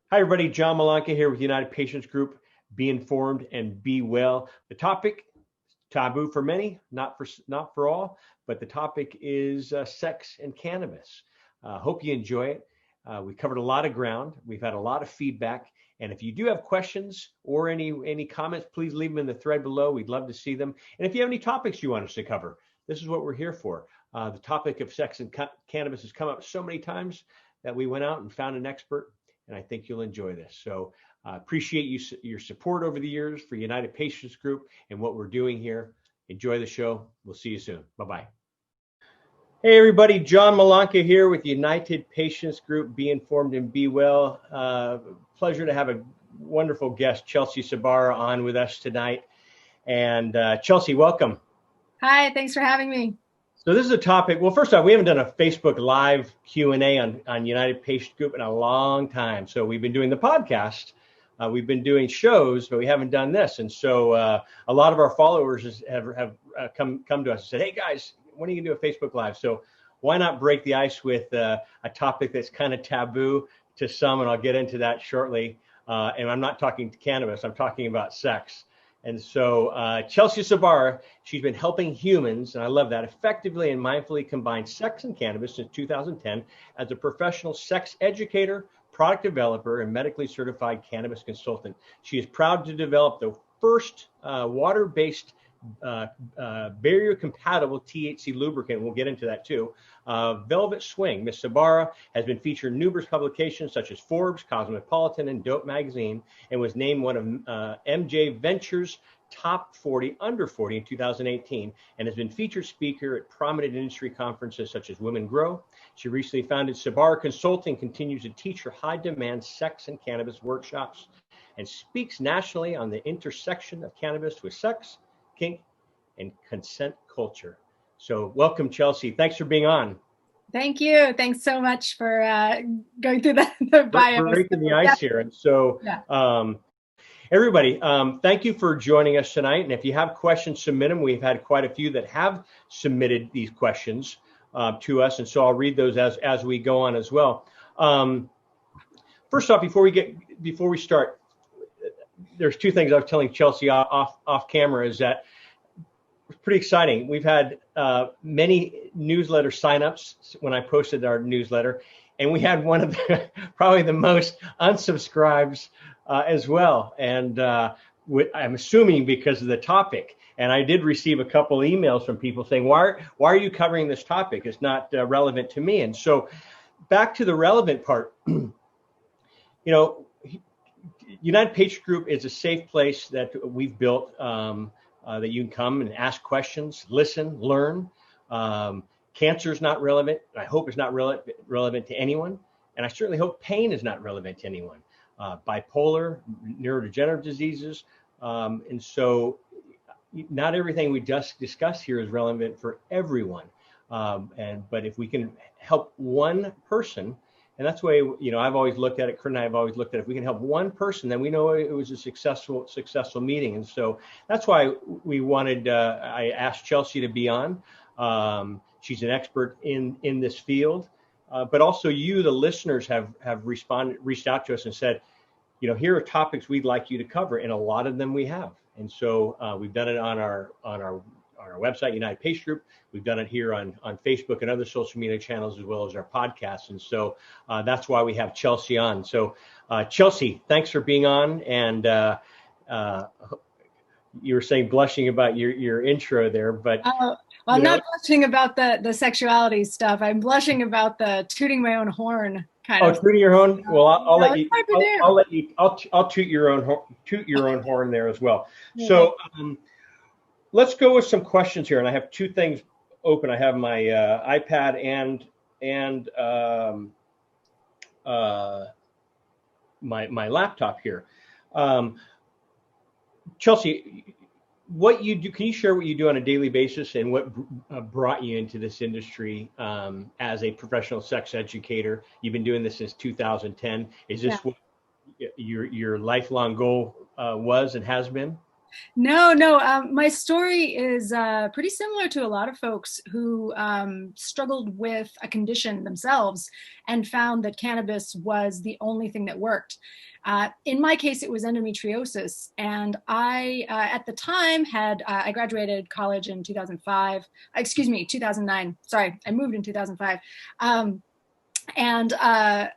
Hi, everybody. John Malanca here with United Patients Group. Be informed and be well. The topic, taboo for many, not for all, but the topic is sex and cannabis. Hope you enjoy it. We covered a lot of ground. We've had a lot of feedback. And if you do have questions or any comments, please leave them in the thread below. We'd love to see them. And if you have any topics you want us to cover, this is what we're here for. The topic of sex and cannabis has come up so many times that we went out and found an expert, and I think you'll enjoy this. So appreciate your support over the years for United Patients Group and what we're doing here. Enjoy the show. We'll see you soon. Bye-bye. Hey, everybody. John Malanca here with United Patients Group. Be informed and be well. Pleasure to have a wonderful guest, Chelsea Cebara, on with us tonight. And Chelsea, welcome. Hi, thanks for having me. So this is a topic. Well, first off, we haven't done a Facebook Live Q&A on United Patient Group in a long time. So we've been doing the podcast. We've been doing shows, but we haven't done this. And so a lot of our followers have come to us and said, hey, guys, when are you going to do a Facebook Live? So why not break the ice with a topic that's kind of taboo to some, and I'll get into that shortly. And I'm not talking cannabis. I'm talking about sex. And so Chelsea Cebara, she's been helping humans, and I love that, effectively and mindfully combine sex and cannabis since 2010 as a professional sex educator, product developer, and medically certified cannabis consultant. She is proud to develop the first water-based barrier-compatible THC lubricant. We'll get into that too. Velvet Swing. Ms. Cebara has been featured in numerous publications such as Forbes, Cosmopolitan, and Dope Magazine, and was named one of MJ Ventures Top 40 Under 40 in 2018, and has been featured speaker at prominent industry conferences such as Women Grow. She recently founded Cebara Consulting, continues to teach her high-demand sex and cannabis workshops, and speaks nationally on the intersection of cannabis with sex, kink, and consent culture. So welcome, Chelsea. Thanks for being on. Thank you. Thanks so much for going through the bio. We're breaking the ice here. And so everybody, thank you for joining us tonight. And if you have questions, submit them. We've had quite a few that have submitted these questions to us. And so I'll read those as we go on as well. First off, before we start, there's two things I was telling Chelsea off camera is that it's pretty exciting. We've had many newsletter signups when I posted our newsletter, and we had one of the probably the most unsubscribes as well. And I'm assuming because of the topic. And I did receive a couple emails from people saying, why are you covering this topic? It's not relevant to me. And so back to the relevant part, United Patient Group is a safe place that we've built that you can come and ask questions, listen, learn. Cancer is not relevant. I hope it's not relevant to anyone. And I certainly hope pain is not relevant to anyone. Bipolar, neurodegenerative diseases. And so not everything we just discussed here is relevant for everyone. But if we can help one person, and that's the way, I've always looked at it, Kurt and I have always looked at it. If we can help one person, then we know it was a successful meeting. And so that's why we wanted, I asked Chelsea to be on. She's an expert in this field, but also you, the listeners, have reached out to us and said, here are topics we'd like you to cover. And a lot of them we have. And so we've done it on our website, United Patient Group. We've done it here on Facebook and other social media channels, as well as our podcasts. And so that's why we have Chelsea on. So Chelsea, thanks for being on. And you were saying blushing about your intro there, but I'm not blushing about the sexuality stuff. I'm blushing about the tooting my own horn kind of. Oh, tooting your own. Well, I'll let you. I'll toot your own horn there as well. Yeah. So let's go with some questions here, and I have two things open. I have my iPad and my laptop here. Chelsea, what you do? Can you share what you do on a daily basis and what brought you into this industry as a professional sex educator? You've been doing this since 2010. Is this what your lifelong goal was and has been? No, no. My story is pretty similar to a lot of folks who struggled with a condition themselves and found that cannabis was the only thing that worked. In my case, it was endometriosis. And I, at the time, I graduated college in 2005, excuse me, 2009. Sorry, I moved in 2005. And I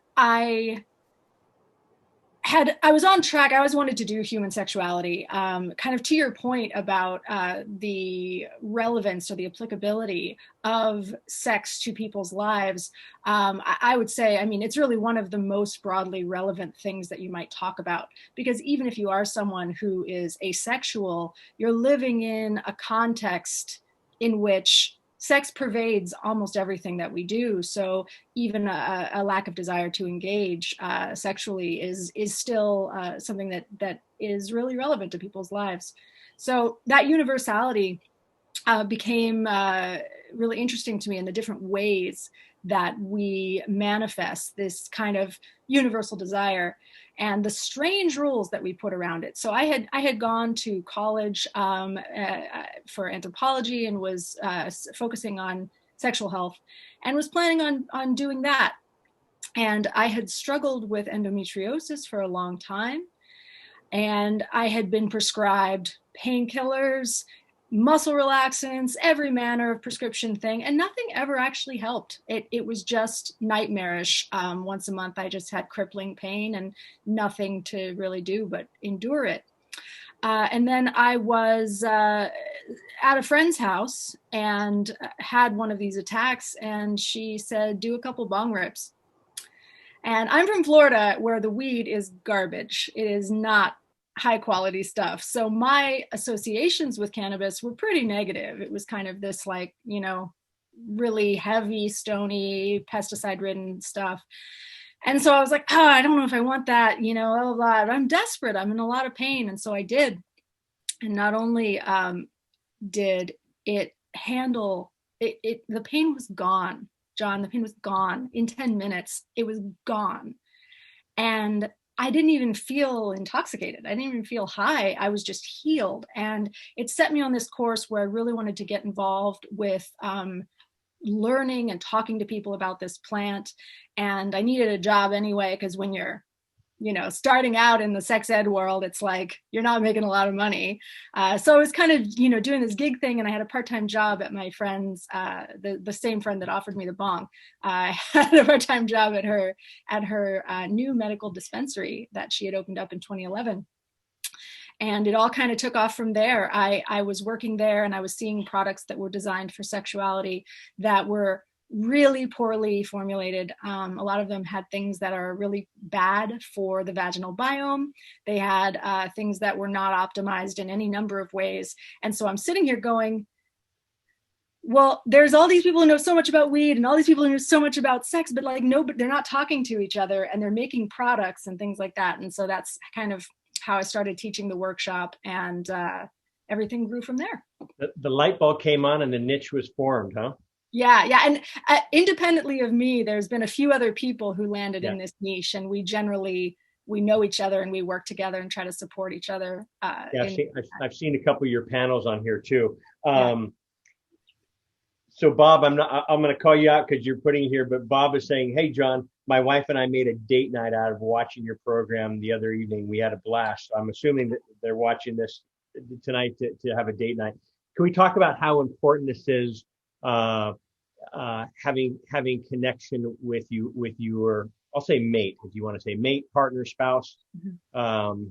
was on track. I always wanted to do human sexuality. Kind of to your point about the relevance or the applicability of sex to people's lives, I would say, I mean, it's really one of the most broadly relevant things that you might talk about, because even if you are someone who is asexual, you're living in a context in which sex pervades almost everything that we do. So even a lack of desire to engage sexually is still something that is really relevant to people's lives. So that universality became really interesting to me in the different ways that we manifest this kind of universal desire and the strange rules that we put around it. So I had gone to college for anthropology and was focusing on sexual health and was planning on doing that. And I had struggled with endometriosis for a long time. And I had been prescribed painkillers, muscle relaxants, every manner of prescription thing, and nothing ever actually helped. It was just nightmarish. Once a month, I just had crippling pain and nothing to really do but endure it. And then I was at a friend's house and had one of these attacks, and she said, do a couple bong rips. And I'm from Florida, where the weed is garbage. It is not high quality stuff. So my associations with cannabis were pretty negative. It was kind of this like, really heavy, stony, pesticide ridden stuff. And so I was like, oh, I don't know if I want that, blah, blah, blah. I'm desperate. I'm in a lot of pain. And so I did. And not only did it handle it, the pain was gone, John, the pain was gone in 10 minutes. It was gone. And I didn't even feel intoxicated. I didn't even feel high. I was just healed. And it set me on this course where I really wanted to get involved with learning and talking to people about this plant. And I needed a job anyway, because when you're, starting out in the sex ed world, it's like you're not making a lot of money. So I was kind of, doing this gig thing, and I had a part-time job at my friend's, the same friend that offered me the bong. I had a part-time job at her new medical dispensary that she had opened up in 2011. And it all kind of took off from there. I was working there, and I was seeing products that were designed for sexuality that were really poorly formulated. A lot of them had things that are really bad for the vaginal biome. They had things that were not optimized in any number of ways. And so I'm sitting here going, well, there's all these people who know so much about weed and all these people who know so much about sex, but but they're not talking to each other, and they're making products and things like that. And so that's kind of how I started teaching the workshop, and everything grew from there. The light bulb came on and the niche was formed, huh? Yeah. And independently of me, there's been a few other people who landed in this niche, and we know each other and we work together and try to support each other. I've seen a couple of your panels on here too. So Bob, I'm going to call you out because you're putting it here, but Bob is saying, hey, John, my wife and I made a date night out of watching your program the other evening. We had a blast. So I'm assuming that they're watching this tonight to have a date night. Can we talk about how important this is? Having connection with your, I'll say mate, if you want to say mate, partner, spouse. Mm-hmm.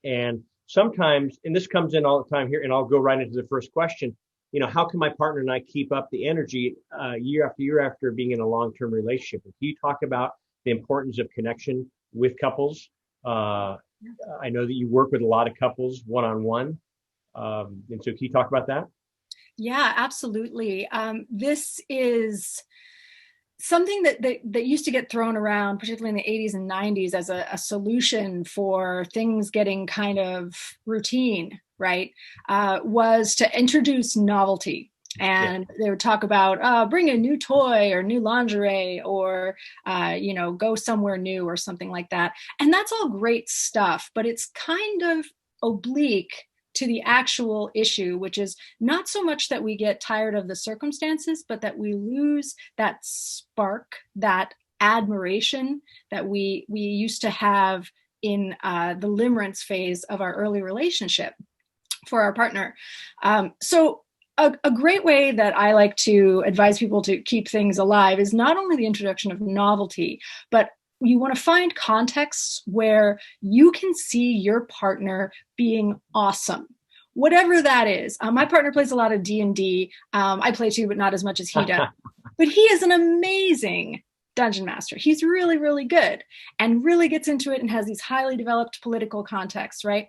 And sometimes, and this comes in all the time here, and I'll go right into the first question, how can my partner and I keep up the energy year after year after being in a long-term relationship? Can you talk about the importance of connection with couples? I know that you work with a lot of couples one-on-one. And so can you talk about that? Yeah, absolutely. This is something that used to get thrown around, particularly in the 80s and 90s, as a solution for things getting kind of routine, right? Was to introduce novelty. And they would talk about bring a new toy or new lingerie or, go somewhere new or something like that. And that's all great stuff, but it's kind of oblique to the actual issue, which is not so much that we get tired of the circumstances, but that we lose that spark, that admiration that we used to have in the limerence phase of our early relationship for our partner. So a great way that I like to advise people to keep things alive is not only the introduction of novelty, but you want to find contexts where you can see your partner being awesome, whatever that is. My partner plays a lot of D&D. I play too, but not as much as he does. But he is an amazing dungeon master. He's really, really good and really gets into it and has these highly developed political contexts, right?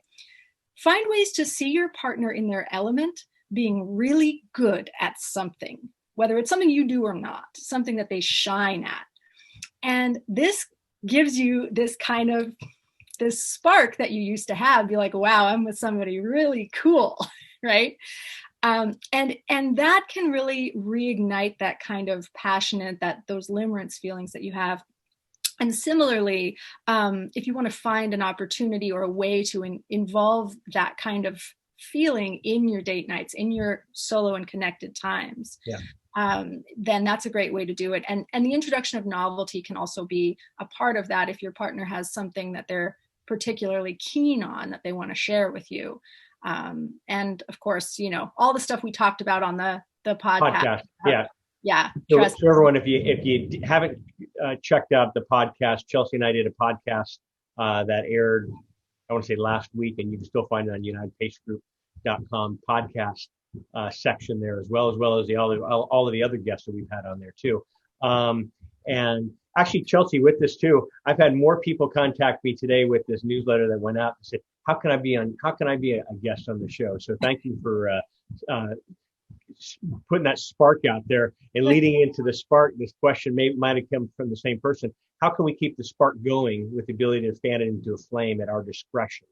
Find ways to see your partner in their element, being really good at something, whether it's something you do or not, something that they shine at. And this gives you this spark that you used to have. Be like, wow, I'm with somebody really cool, right? And that can really reignite that kind of passionate, those limerence feelings that you have. And similarly, if you want to find an opportunity or a way to involve that kind of feeling in your date nights, in your solo and connected times, then that's a great way to do it. And the introduction of novelty can also be a part of that if your partner has something that they're particularly keen on that they want to share with you. And of course, all the stuff we talked about on the podcast. Yeah. So everyone, if you haven't checked out the podcast, Chelsea and I did a podcast that aired, I want to say last week, and you can still find it on UnitedPageGroup.com podcast section there, as well as all of the other guests that we've had on there too. And actually, Chelsea, with this too, I've had more people contact me today with this newsletter that went out and said, how can I be a guest on the show? So thank you for putting that spark out there and leading into the spark. This question might have come from the same person. How can we keep the spark going with the ability to fan it into a flame at our discretion?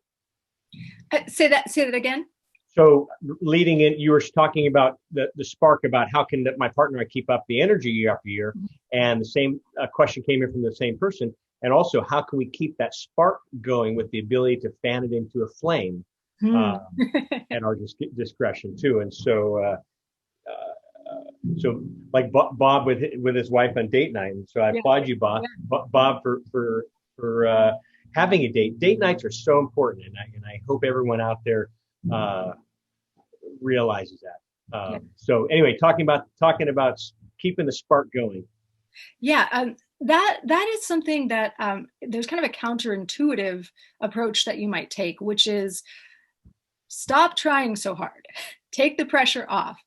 Say that again. So leading in, you were talking about the spark, about how can my partner and I keep up the energy year after year, and the same question came in from the same person. And also, how can we keep that spark going with the ability to fan it into a flame at our discretion too? And so, like Bob with his wife on date night. And so I applaud you, Bob, for having a date. Date nights are so important, and I hope everyone out there realizes that. So anyway, talking about keeping the spark going. Yeah, that is something that there's kind of a counterintuitive approach that you might take, which is stop trying so hard, take the pressure off,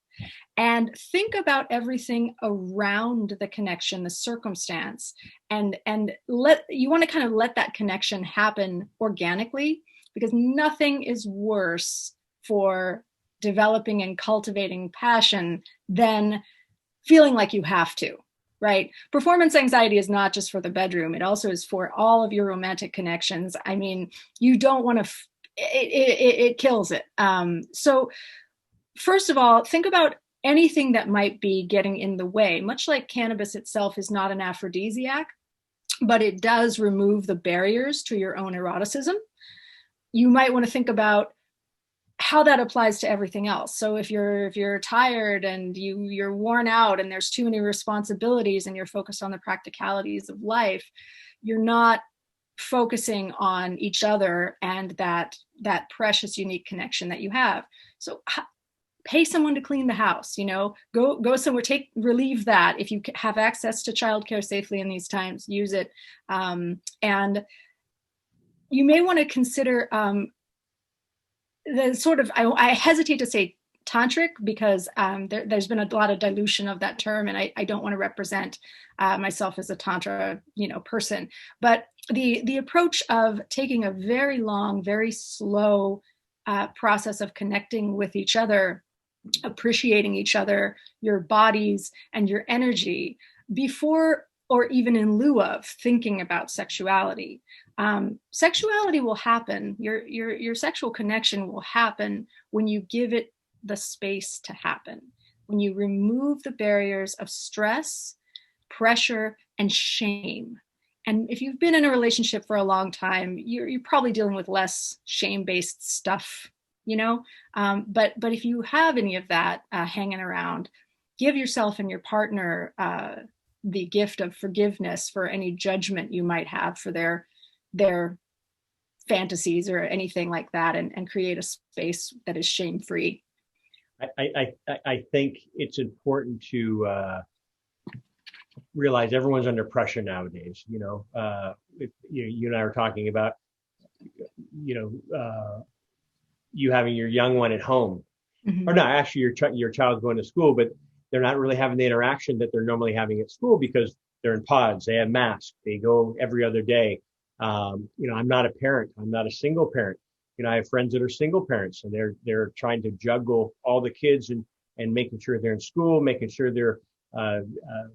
and think about everything around the connection, the circumstance, and you want to kind of let that connection happen organically, because nothing is worse for developing and cultivating passion than feeling like you have to, right? Performance anxiety is not just for the bedroom. It also is for all of your romantic connections. I mean, you don't want to, it kills it. So first of all, think about anything that might be getting in the way. Much like cannabis itself is not an aphrodisiac, but it does remove the barriers to your own eroticism. You might want to think about how that applies to everything else. So if you're tired and you're worn out and there's too many responsibilities and you're focused on the practicalities of life, you're not focusing on each other and that precious, unique connection that you have. So pay someone to clean the house, go somewhere, relieve that. If you have access to childcare safely in these times, use it. And you may want to consider the sort of, I hesitate to say tantric, because there's been a lot of dilution of that term, and I don't want to represent myself as a tantra person, but the approach of taking a very long, very slow process of connecting with each other, appreciating each other, your bodies and your energy before or even in lieu of thinking about sexuality. Sexuality will happen. Your sexual connection will happen when you give it the space to happen, when you remove the barriers of stress, pressure, and shame. And if you've been in a relationship for a long time, you're probably dealing with less shame-based stuff But if you have any of that hanging around, give yourself and your partner the gift of forgiveness for any judgment you might have for their fantasies or anything like that, and create a space that is shame-free. I think it's important to realize everyone's under pressure nowadays. You and I were talking about, you having your young one at home, or not actually your child's going to school, but they're not really having the interaction that they're normally having at school because they're in pods, they have masks, they go every other day. I'm not a parent, I'm not a single parent. I have friends that are single parents, and they're trying to juggle all the kids and making sure they're in school, making sure they're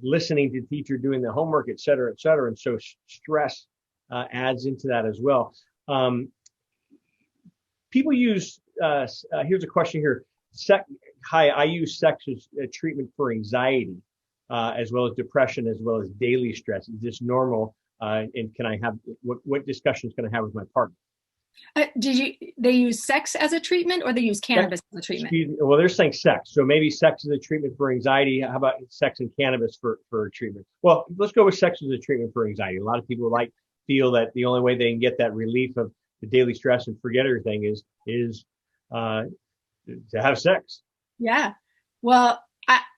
listening to the teacher, doing the homework, et cetera, et cetera. And so stress adds into that as well. People use, here's a question here. Hi, I use sex as a treatment for anxiety, as well as depression, as well as daily stress. Is this normal? And can I have, what discussions can I have with my partner? They use sex as a treatment, or they use cannabis as a treatment? Well, they're saying sex. So maybe sex is a treatment for anxiety. How about sex and cannabis for treatment? Well, let's go with sex as a treatment for anxiety. A lot of people feel that the only way they can get that relief of the daily stress and forget everything is to have sex. Yeah. Well,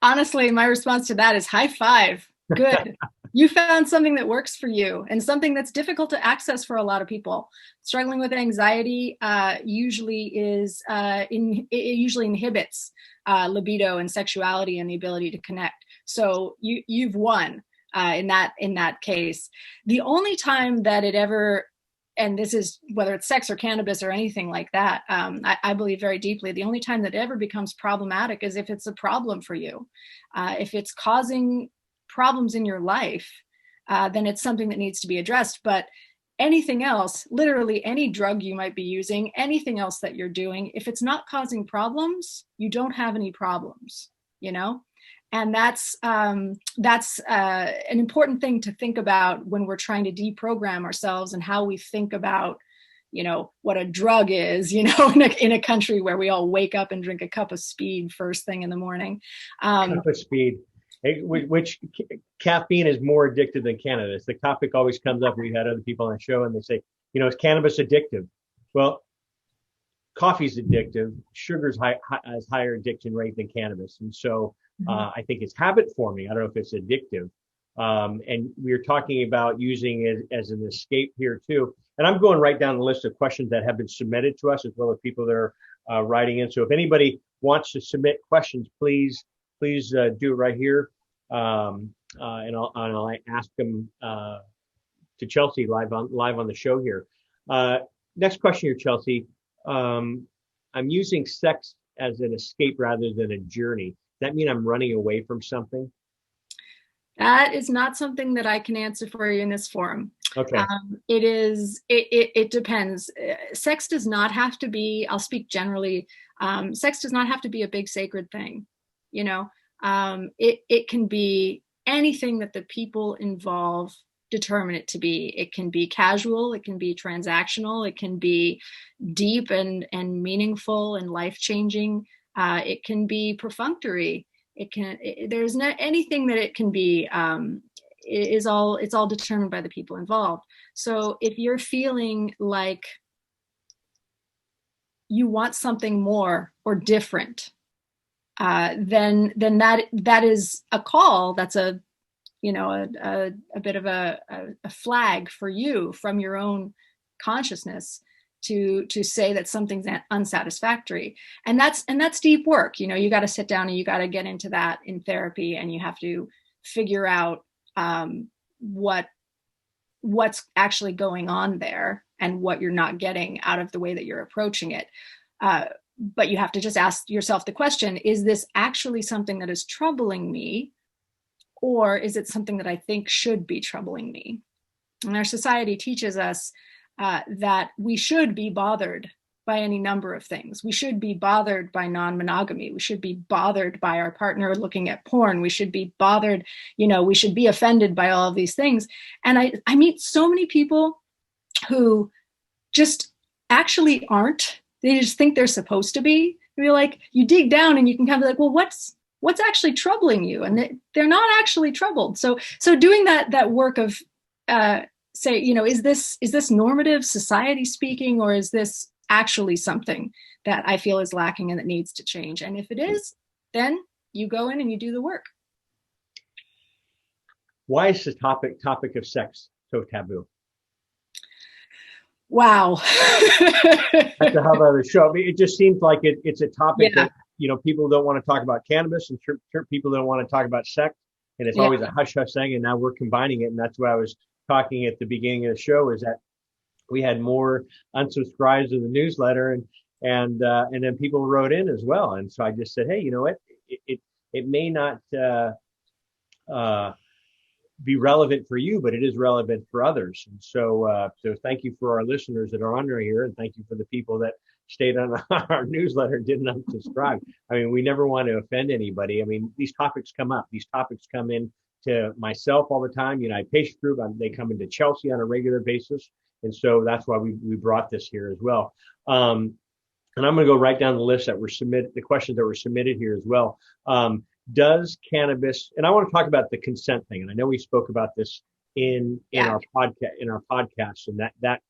honestly, my response to that is high five. Good. You found something that works for you, and something that's difficult to access for a lot of people. Struggling with anxiety usually inhibits libido and sexuality and the ability to connect. So you've won in that case. The only time that it ever, and this is whether it's sex or cannabis or anything like that, I believe very deeply, the only time that it ever becomes problematic is if it's a problem for you. If it's causing problems in your life, then it's something that needs to be addressed. But anything else, literally any drug you might be using, anything else that you're doing, if it's not causing problems, you don't have any problems, And that's an important thing to think about when we're trying to deprogram ourselves and how we think about, what a drug is, in a country where we all wake up and drink a cup of speed first thing in the morning. Cup of speed, which caffeine is more addictive than cannabis. The topic always comes up. We've had other people on the show and they say, is cannabis addictive? Well, coffee's addictive. Sugar's has higher addiction rate than cannabis. And so I think it's habit forming. I don't know if it's addictive. And we're talking about using it as an escape here too. And I'm going right down the list of questions that have been submitted to us, as well as people that are writing in. So if anybody wants to submit questions, please do it right here. And I'll ask them to Chelsea live on the show here. Next question here, Chelsea. I'm using sex as an escape rather than a journey. Does that mean I'm running away from something? That is not something that I can answer for you in this forum. Okay. It depends. Sex does not have to be, I'll speak generally, sex does not have to be a big sacred thing. It can be anything that the people involved determine it to be. It can be casual, it can be transactional, it can be deep and meaningful and life-changing. It can be perfunctory. There's not anything that it can be. It's all determined by the people involved. So if you're feeling like you want something more or different, then that is a call. That's a bit of a flag for you from your own consciousness to say that something's unsatisfactory. And that's deep work. You got to sit down and you got to get into that in therapy, and you have to figure out what's actually going on there and what you're not getting out of the way that you're approaching it. But you have to just ask yourself the question, is this actually something that is troubling me, or is it something that I think should be troubling me? And our society teaches us that we should be bothered by any number of things. We should be bothered by non-monogamy. We should be bothered by our partner looking at porn. We should be bothered, we should be offended by all of these things. And I meet so many people who just actually aren't. they just think they're supposed to be. You're like, you dig down and you can kind of be like, well, what's actually troubling you? And they're not actually troubled. So doing that work of say, is this normative society speaking, or is this actually something that I feel is lacking and that needs to change? And if it is, then you go in and you do the work. Why is the topic of sex so taboo? Wow. That's a hell of a show. I mean, it just seems like it's a topic that, people don't want to talk about cannabis, and people don't want to talk about sex. And it's always a hush hush thing. And now we're combining it. And that's what I was talking at the beginning of the show, is that we had more unsubscribes to the newsletter, and then people wrote in as well. And so I just said, hey, you know what? It may not be relevant for you, but it is relevant for others. And so thank you for our listeners that are under here, and thank you for the people that stayed on our newsletter and didn't unsubscribe. I mean, we never want to offend anybody. I mean, these topics come up. These topics come in to myself all the time. United Patient Group, they come into Chelsea on a regular basis. And so that's why we brought this here as well. And I'm going to go right down the list that were submitted, the questions that were submitted here as well. Does cannabis, and I want to talk about the consent thing. And I know we spoke about this in our podcast, and that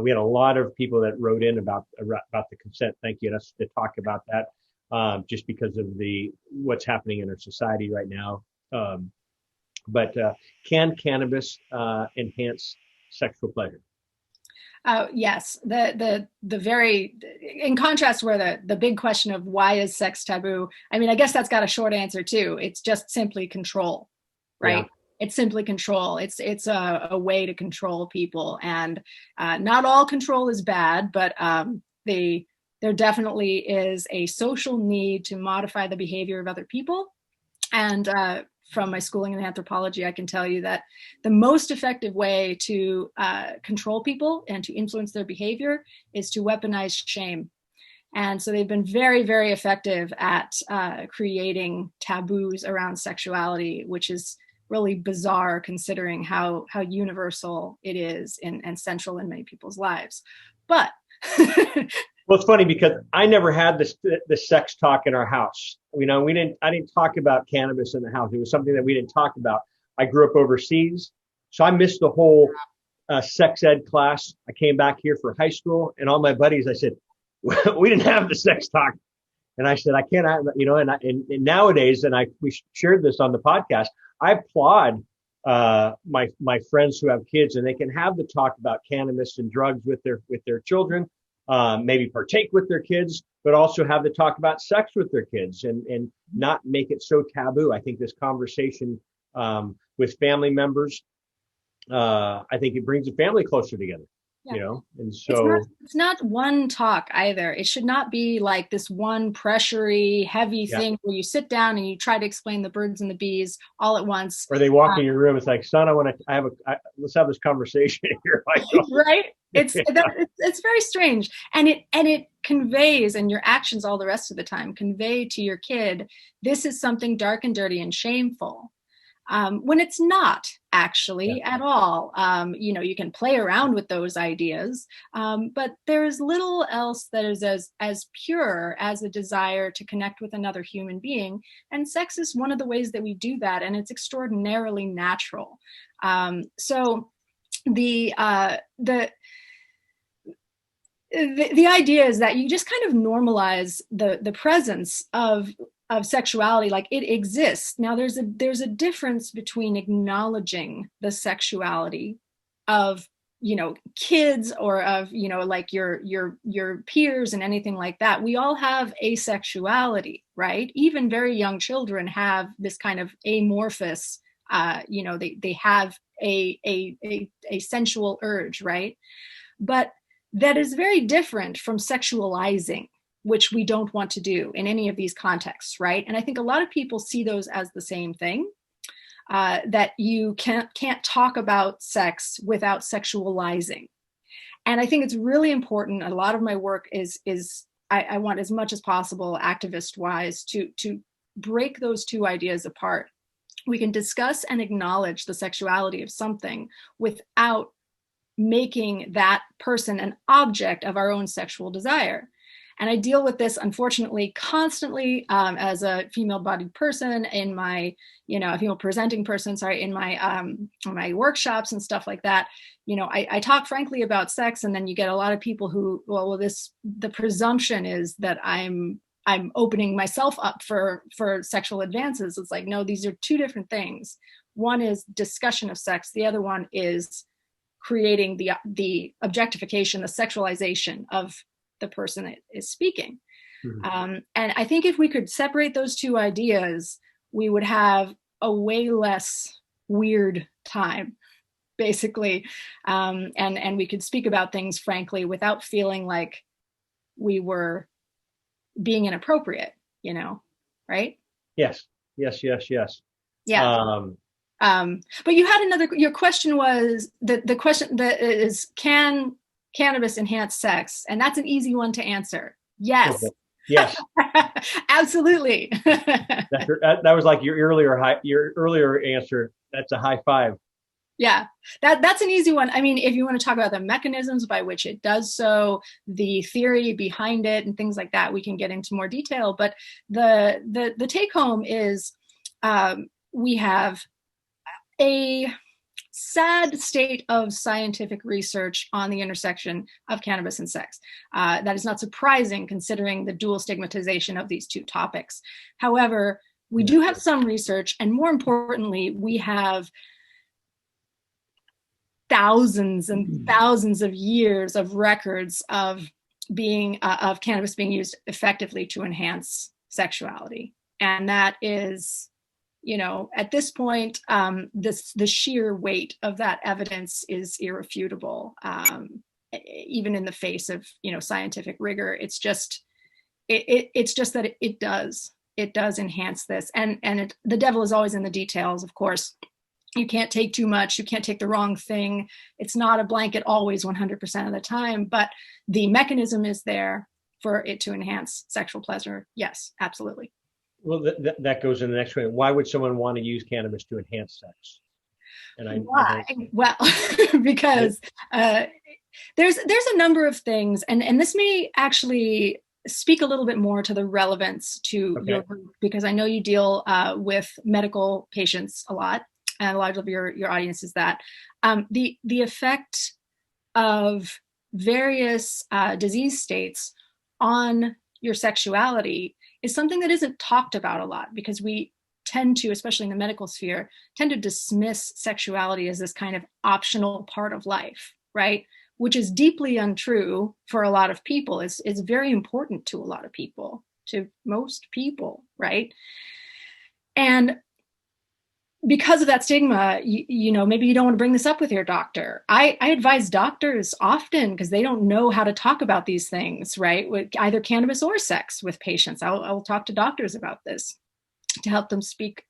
we had a lot of people that wrote in about the consent. Thank you to talk about that, just because of what's happening in our society right now. But can cannabis enhance sexual pleasure? Yes, the very, in contrast where the big question of why is sex taboo, I mean, I guess that's got a short answer too. It's just simply control, right? Yeah. It's simply control. It's a way to control people, and not all control is bad, but there definitely is a social need to modify the behavior of other people. And from my schooling in anthropology, I can tell you that the most effective way to control people and to influence their behavior is to weaponize shame. And so they've been very, very effective at creating taboos around sexuality, which is really bizarre considering how universal it is and central in many people's lives. But well, it's funny because I never had the sex talk in our house. I didn't talk about cannabis in the house. It was something that we didn't talk about. I grew up overseas, so I missed the whole sex ed class. I came back here for high school, and all my buddies, I said, we didn't have the sex talk. And I said, I can't, and nowadays, and we shared this on the podcast, I applaud my friends who have kids, and they can have the talk about cannabis and drugs with their children. Maybe partake with their kids, but also have the talk about sex with their kids, and not make it so taboo. I think this conversation with family members, I think it brings the family closer together. Yeah. And so it's not one talk either. It should not be like this one pressury, heavy thing where you sit down and you try to explain the birds and the bees all at once. Or they walk in your room. It's like, son, let's have this conversation here. Right? It's very strange, and it conveys, and your actions all the rest of the time convey to your kid, this is something dark and dirty and shameful. When it's not actually at all. You can play around with those ideas, but there's little else that is as pure as a desire to connect with another human being. And sex is one of the ways that we do that, and it's extraordinarily natural. So the idea is that you just kind of normalize the presence of sexuality, like it exists. Now there's a difference between acknowledging the sexuality of kids or of like your peers and anything like that. We all have asexuality, right? Even very young children have this kind of amorphous they have a sensual urge, right? But that is very different from sexualizing, which we don't want to do in any of these contexts, right? And I think a lot of people see those as the same thing, that you can't talk about sex without sexualizing. And I think it's really important. A lot of my work is I want, as much as possible, activist-wise, to break those two ideas apart. We can discuss and acknowledge the sexuality of something without making that person an object of our own sexual desire. And I deal with this, unfortunately, constantly as a female-bodied person in my, a female presenting person, in my workshops and stuff like that. I talk frankly about sex, and then you get a lot of people who, the presumption is that I'm opening myself up for sexual advances. It's like, no, these are two different things. One is discussion of sex. The other one is creating the objectification, the sexualization of the person that is speaking. Mm-hmm. And I think if we could separate those two ideas, we would have a way less weird time, basically. And we could speak about things frankly without feeling like we were being inappropriate, right? Yes. Yeah. But you had your question was the question that is, can cannabis enhance sex? And that's an easy one to answer. Yes. Okay. Yes. Absolutely. that was like your earlier answer. That's a high five. Yeah, that's an easy one. I mean, if you want to talk about the mechanisms by which it does so, the theory behind it and things like that, we can get into more detail. But the take home is we have a sad state of scientific research on the intersection of cannabis and sex. That is not surprising considering the dual stigmatization of these two topics. However, we do have some research, and more importantly, we have thousands and thousands of years of records of cannabis being used effectively to enhance sexuality. And that is, at this point, the sheer weight of that evidence is irrefutable, even in the face of, scientific rigor. It's just that it does enhance this. And the devil is always in the details, of course. You can't take too much. You can't take the wrong thing. It's not a blanket always 100% of the time, but the mechanism is there for it to enhance sexual pleasure. Yes, absolutely. Well, that goes in the next one. Why would someone want to use cannabis to enhance sex? Why? Well, because there's a number of things, and this may actually speak a little bit more to the relevance to your group, because I know you deal with medical patients a lot. And a lot of your audience is that the effect of various disease states on your sexuality is something that isn't talked about a lot, because we tend to, especially in the medical sphere, tend to dismiss sexuality as this kind of optional part of life, right? Which is deeply untrue for a lot of people. It's very important to a lot of people, to most people, right? And because of that stigma, maybe you don't want to bring this up with your doctor. I advise doctors often, because they don't know how to talk about these things, right? With either cannabis or sex with patients. I'll talk to doctors about this to help them speak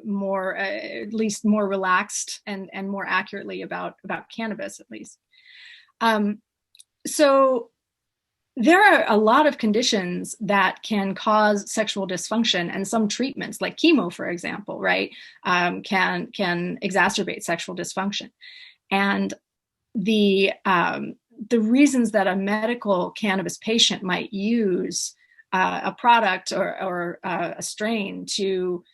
more, at least more relaxed and more accurately about cannabis, at least. So there are a lot of conditions that can cause sexual dysfunction, and some treatments, like chemo, for example, right, can exacerbate sexual dysfunction. And the reasons that a medical cannabis patient might use a product or a strain to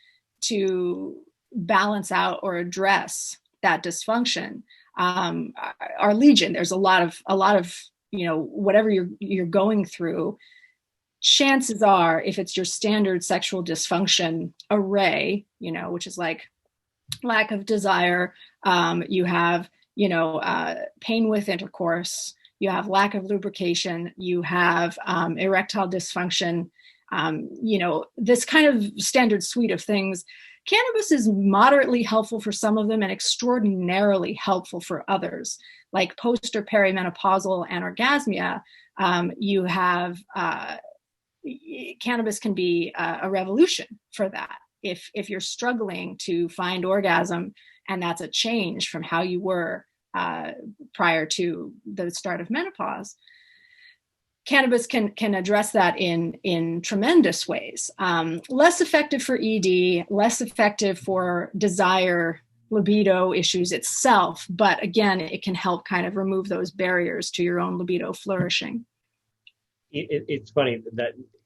balance out or address that dysfunction are legion. There's a lot of whatever you're going through, chances are, if it's your standard sexual dysfunction array, which is like lack of desire, you have, pain with intercourse, you have lack of lubrication, you have erectile dysfunction, this kind of standard suite of things. Cannabis is moderately helpful for some of them and extraordinarily helpful for others. Like post or perimenopausal anorgasmia, you have cannabis can be a revolution for that. If you're struggling to find orgasm, and that's a change from how you were prior to the start of menopause, cannabis can address that in tremendous ways. Less effective for ED, less effective for desire, libido issues itself, but again, it can help kind of remove those barriers to your own libido flourishing. It's funny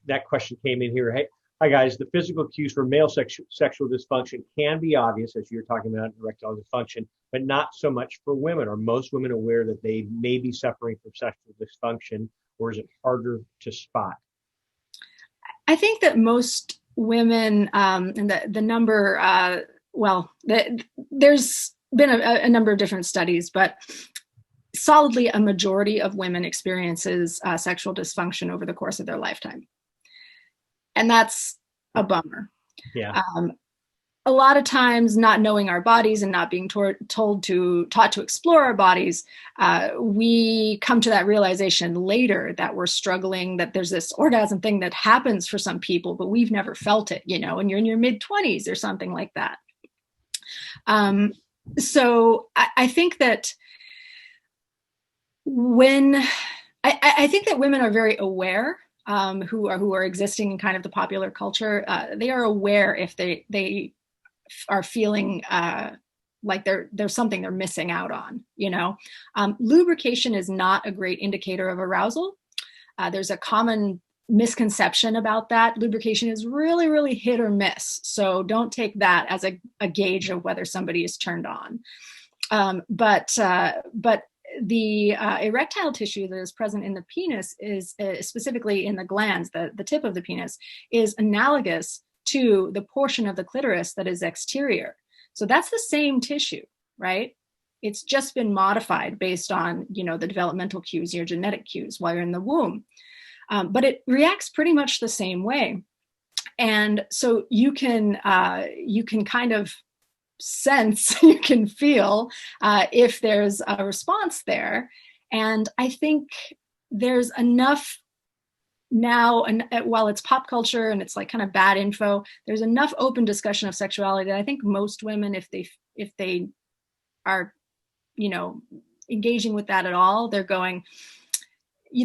that question came in here. Hey, hi guys, the physical cues for male sexual dysfunction can be obvious, as you're talking about erectile dysfunction, but not so much for women. Are most women aware that they may be suffering from sexual dysfunction, or is it harder to spot? I think that most women, and the number, there's been a number of different studies, but solidly a majority of women experiences sexual dysfunction over the course of their lifetime. And that's a bummer. Yeah. A lot of times, not knowing our bodies and not being taught to explore our bodies, we come to that realization later that we're struggling, that there's this orgasm thing that happens for some people, but we've never felt it, and you're in your mid-20s or something like that. So I think that I think that women are very aware, who are existing in kind of the popular culture. They are aware if they are feeling like there's something they're missing out on. Lubrication is not a great indicator of arousal. There's a common misconception about that. Lubrication is really, really hit or miss. So don't take that as a gauge of whether somebody is turned on. But the erectile tissue that is present in the penis is specifically in the glands, the tip of the penis, is analogous to the portion of the clitoris that is exterior. So that's the same tissue, right? It's just been modified based on, the developmental cues, your genetic cues while you're in the womb. But it reacts pretty much the same way. And so you can kind of sense, you can feel if there's a response there. And I think there's enough now, and while it's pop culture and it's like kind of bad info, there's enough open discussion of sexuality that I think most women, if they are, engaging with that at all, they're going,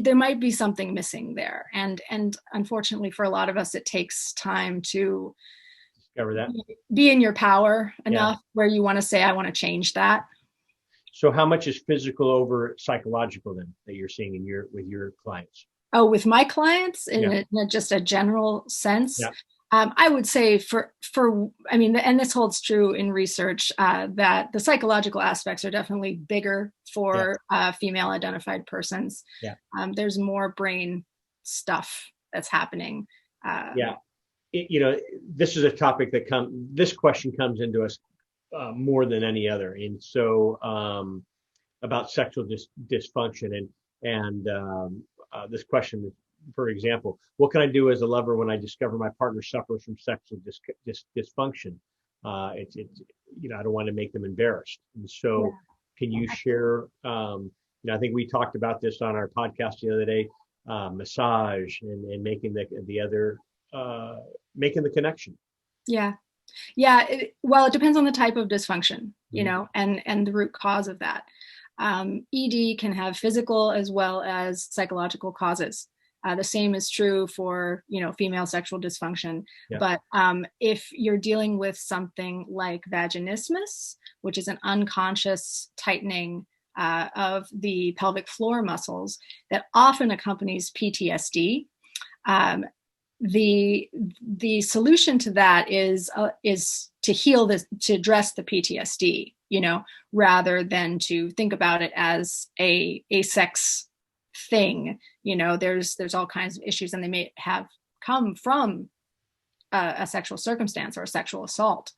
there might be something missing there. And unfortunately for a lot of us, it takes time to discover that, be in your power enough where you want to say, I want to change that. So how much is physical over psychological then that you're seeing with your clients? Oh, with my clients in just a general sense, I would say and this holds true in research, that the psychological aspects are definitely bigger for female identified persons. Yeah. There's more brain stuff that's happening. This is a topic this question comes into us more than any other. And so about sexual dysfunction and this question, for example, what can I do as a lover when I discover my partner suffers from sexual dysfunction? I don't want to make them embarrassed. And so can you share, I think we talked about this on our podcast the other day, massage and making making the connection. Yeah. Well, it depends on the type of dysfunction, and the root cause of that. ED can have physical as well as psychological causes. The same is true for, female sexual dysfunction. Yeah. But if you're dealing with something like vaginismus, which is an unconscious tightening of the pelvic floor muscles that often accompanies PTSD, the solution to that is to heal this, to address the PTSD, rather than to think about it as a sex thing. There's all kinds of issues, and they may have come from a sexual circumstance or a sexual assault.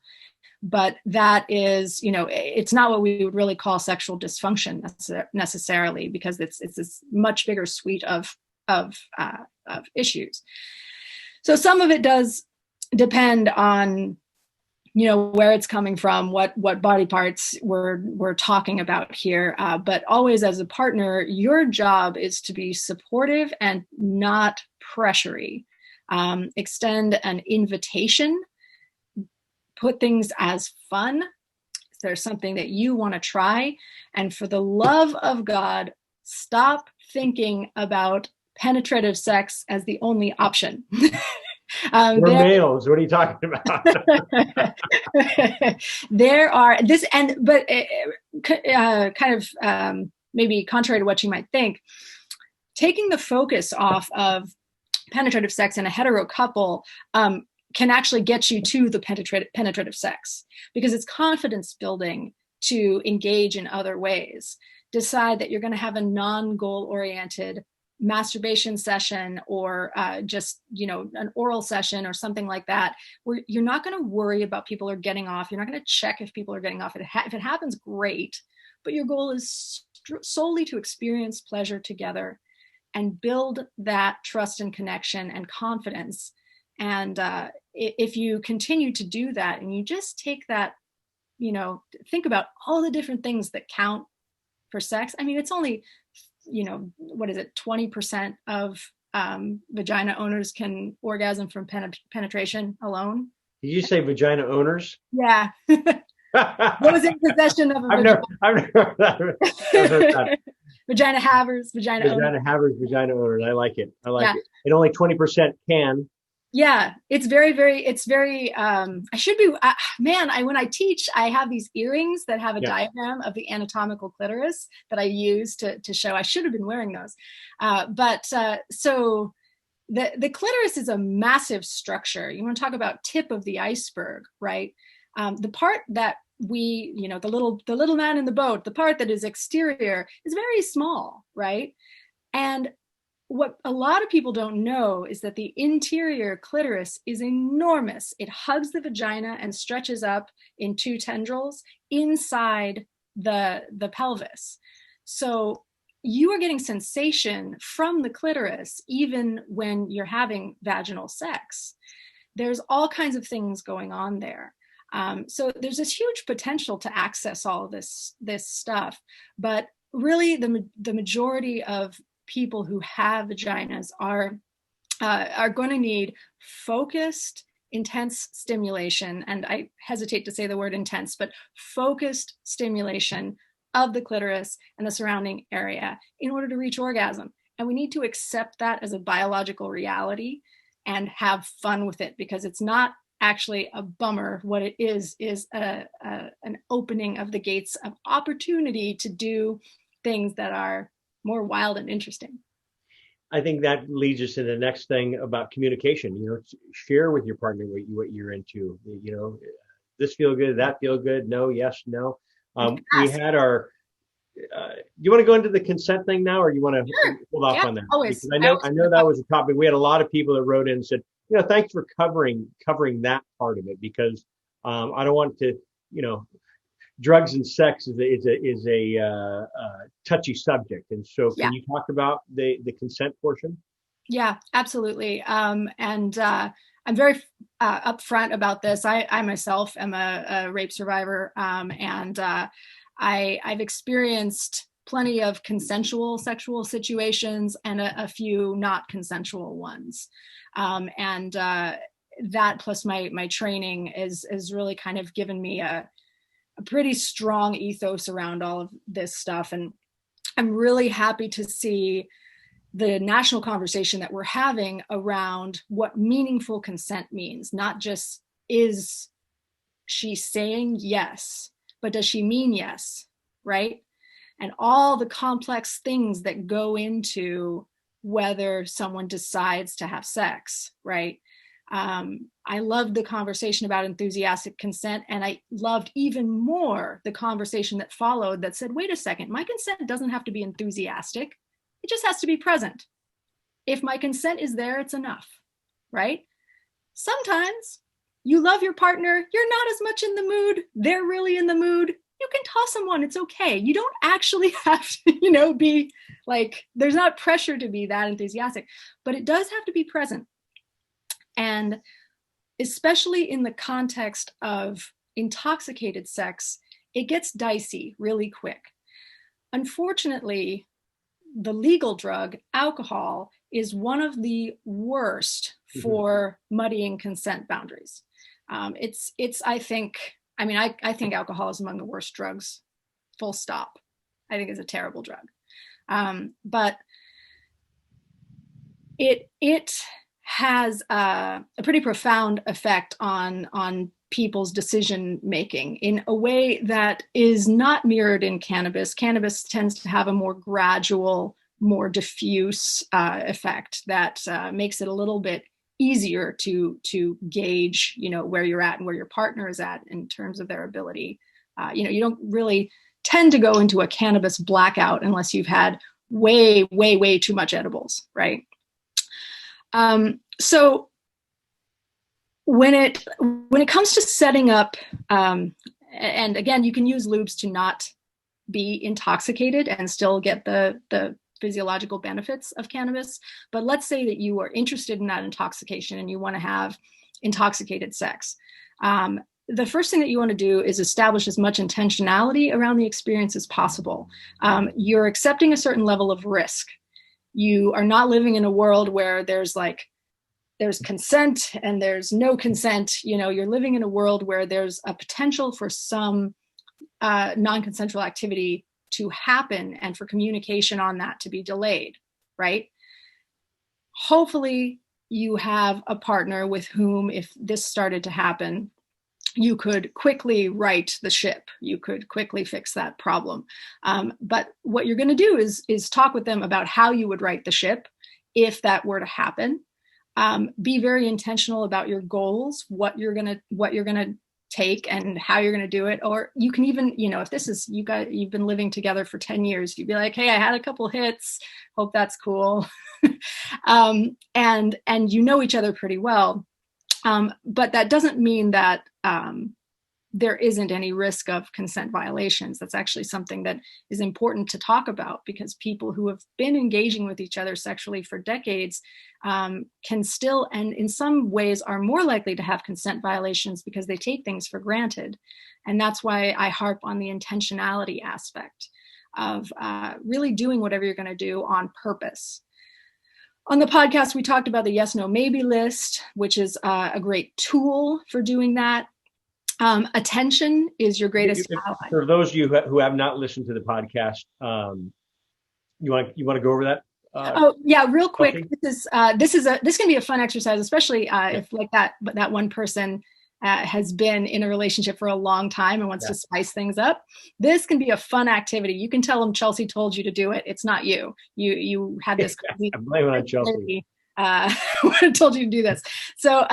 But that is, it's not what we would really call sexual dysfunction necessarily, because it's this much bigger suite of issues. So some of it does depend on, where it's coming from, what body parts we're talking about here. But always as a partner, your job is to be supportive and not pressury. Extend an invitation, put things as fun. If there's something that you want to try, and for the love of God, stop thinking about penetrative sex as the only option. We're males. What are you talking about? There are this, but kind of maybe contrary to what you might think, taking the focus off of penetrative sex in a hetero couple can actually get you to the penetrative sex, because it's confidence building to engage in other ways. Decide that you're going to have a non-goal oriented masturbation session, or just, an oral session or something like that, where you're not going to worry about people are getting off. You're not going to check if people are getting off. If it happens, great. But your goal is solely to experience pleasure together and build that trust and connection and confidence. And if you continue to do that, and you just take that, think about all the different things that count for sex. I mean, it's only, what is it? 20% of vagina owners can orgasm from penetration alone. Did you say vagina owners? Yeah. Those in possession of a vagina. I've never heard that. Vagina havers, vagina owners. I like it. It. And only 20% can. Yeah, it's very, I should be, when I teach, I have these earrings that have a diagram of the anatomical clitoris that I use to show. I should have been wearing those. So the clitoris is a massive structure. You want to talk about tip of the iceberg, right? The part that we, the little man in the boat, the part that is exterior is very small, right? And what a lot of people don't know is that the interior clitoris is enormous. It hugs the vagina and stretches up in two tendrils inside the pelvis. So you are getting sensation from the clitoris even when you're having vaginal sex. There's all kinds of things going on there. So there's this huge potential to access all of this stuff. But really the majority of people who have vaginas are going to need focused, intense stimulation. And I hesitate to say the word intense, but focused stimulation of the clitoris and the surrounding area in order to reach orgasm. And we need to accept that as a biological reality and have fun with it, because it's not actually a bummer. What it is an opening of the gates of opportunity to do things that are more wild and interesting. I think that leads us to the next thing about communication. Share with your partner what you're into. This feel good, that feel good. No, yes, no. We had our. You want to go into the consent thing now, or you want to hold off on that? Always. Because I know that was a topic. We had a lot of people that wrote in and said, thanks for covering that part of it, because I don't want to, drugs and sex is a touchy subject. And so can you talk about the consent portion? Yeah, absolutely. And I'm very upfront about this. I myself am a rape survivor. And I've experienced plenty of consensual sexual situations and a few not consensual ones. And that plus my training is really kind of given me a pretty strong ethos around all of this stuff. And I'm really happy to see the national conversation that we're having around what meaningful consent means. Not just, is she saying yes, but does she mean yes, right? And all the complex things that go into whether someone decides to have sex, right? I loved the conversation about enthusiastic consent, and I loved even more the conversation that followed that said, wait a second, my consent doesn't have to be enthusiastic. It just has to be present. If my consent is there, it's enough, right? Sometimes you love your partner, you're not as much in the mood, they're really in the mood. You can toss them one, it's okay. You don't actually have to, be like, there's not pressure to be that enthusiastic, but it does have to be present. And especially in the context of intoxicated sex, it gets dicey really quick. Unfortunately, the legal drug, alcohol, is one of the worst for muddying consent boundaries. I think alcohol is among the worst drugs, full stop. I think it's a terrible drug. But it has a pretty profound effect on people's decision making in a way that is not mirrored in cannabis. Cannabis tends to have a more gradual more diffuse effect that makes it a little bit easier to gauge, where you're at and where your partner is at in terms of their ability. You don't really tend to go into a cannabis blackout unless you've had way, way, way too much edibles, right? So when it comes to setting up, and again, you can use lubes to not be intoxicated and still get the physiological benefits of cannabis. But let's say that you are interested in that intoxication and you want to have intoxicated sex. The first thing that you want to do is establish as much intentionality around the experience as possible. You're accepting a certain level of risk. You are not living in a world where there's consent and there's no consent. You're living in a world where there's a potential for some non-consensual activity to happen and for communication on that to be delayed, right? Hopefully you have a partner with whom, if this started to happen, you could quickly right the ship. You could quickly fix that problem. But what you're going to do is talk with them about how you would right the ship if that were to happen. Be very intentional about your goals, what you're gonna take and how you're gonna do it. Or you can even, if this is you've been living together for 10 years, you'd be like, hey, I had a couple hits. Hope that's cool. And each other pretty well. But that doesn't mean that there isn't any risk of consent violations. That's actually something that is important to talk about, because people who have been engaging with each other sexually for decades can still, and in some ways are more likely to have consent violations because they take things for granted. And that's why I harp on the intentionality aspect of really doing whatever you're going to do on purpose. On the podcast, we talked about the yes, no, maybe list, which is a great tool for doing that. Attention is your greatest ally. For those of you who have not listened to the podcast, you want to go over that? Real quick. Okay. This can be a fun exercise, especially if like that one person has been in a relationship for a long time and wants to spice things up. This can be a fun activity. You can tell them Chelsea told you to do it. It's not you. You had this. I'm blaming on Chelsea. Told you to do this. So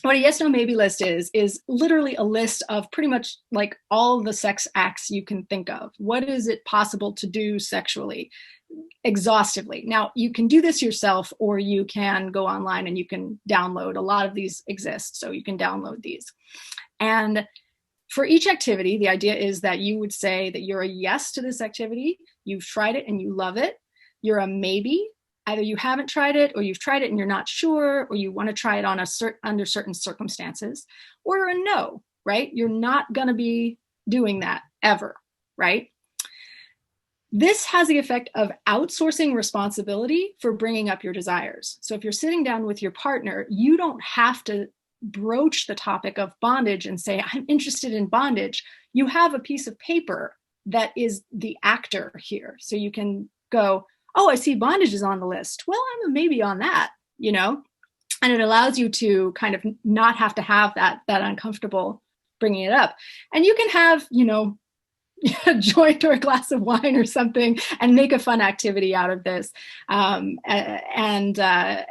what a yes, no, maybe list is literally a list of pretty much like all the sex acts you can think of. What is it possible to do sexually? Exhaustively. Now, you can do this yourself, or you can go online and you can download. A lot of these exist, so you can download these. And for each activity, the idea is that you would say that you're a yes to this activity, you've tried it and you love it. You're a maybe, either you haven't tried it, or you've tried it and you're not sure, or you want to try it on under certain circumstances, or you're a no, right? You're not going to be doing that ever, right? This has the effect of outsourcing responsibility for bringing up your desires. So if you're sitting down with your partner, you don't have to broach the topic of bondage and say, I'm interested in bondage. You have a piece of paper that is the actor here. So you can go, oh, I see bondage is on the list. Well, I'm a maybe on that, and it allows you to kind of not have to have that uncomfortable bringing it up. And you can have, a joint or a glass of wine or something and make a fun activity out of this, and kind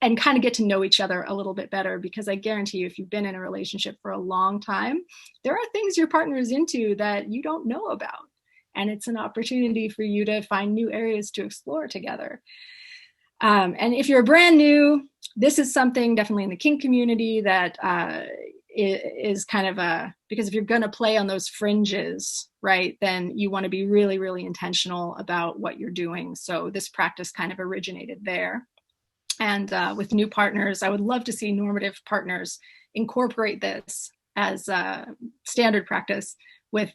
of get to know each other a little bit better, because I guarantee you, if you've been in a relationship for a long time, there are things your partner is into that you don't know about. And it's an opportunity for you to find new areas to explore together. And if you're brand new, this is something definitely in the kink community that is kind of because if you're going to play on those fringes, right, then you want to be really, really intentional about what you're doing. So this practice kind of originated there. And with new partners, I would love to see normative partners incorporate this as standard practice with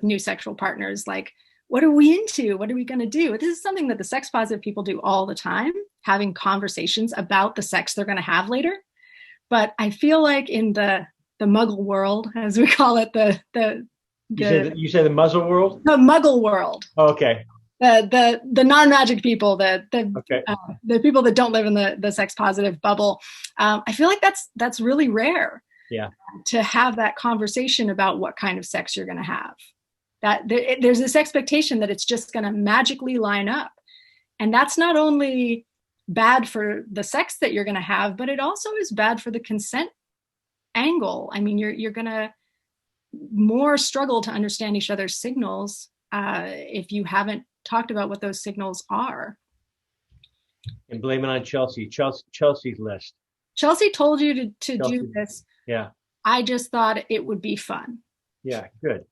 new sexual partners. Like, what are we into? What are we going to do? This is something that the sex positive people do all the time, having conversations about the sex they're going to have later. But I feel like in the muggle world, as we call it, you say the muzzle world? The muggle world. Oh, okay. The non-magic people, the people that don't live in the sex positive bubble. I feel like that's really rare. Yeah. To have that conversation about what kind of sex you're going to have. That there's this expectation that it's just going to magically line up. And that's not only bad for the sex that you're going to have, but it also is bad for the consent angle. I mean, you're going to more struggle to understand each other's signals if you haven't talked about what those signals are. And blame it on Chelsea. Chelsea's list. Chelsea told you to Chelsea. do this. Yeah. I just thought it would be fun. Yeah, good.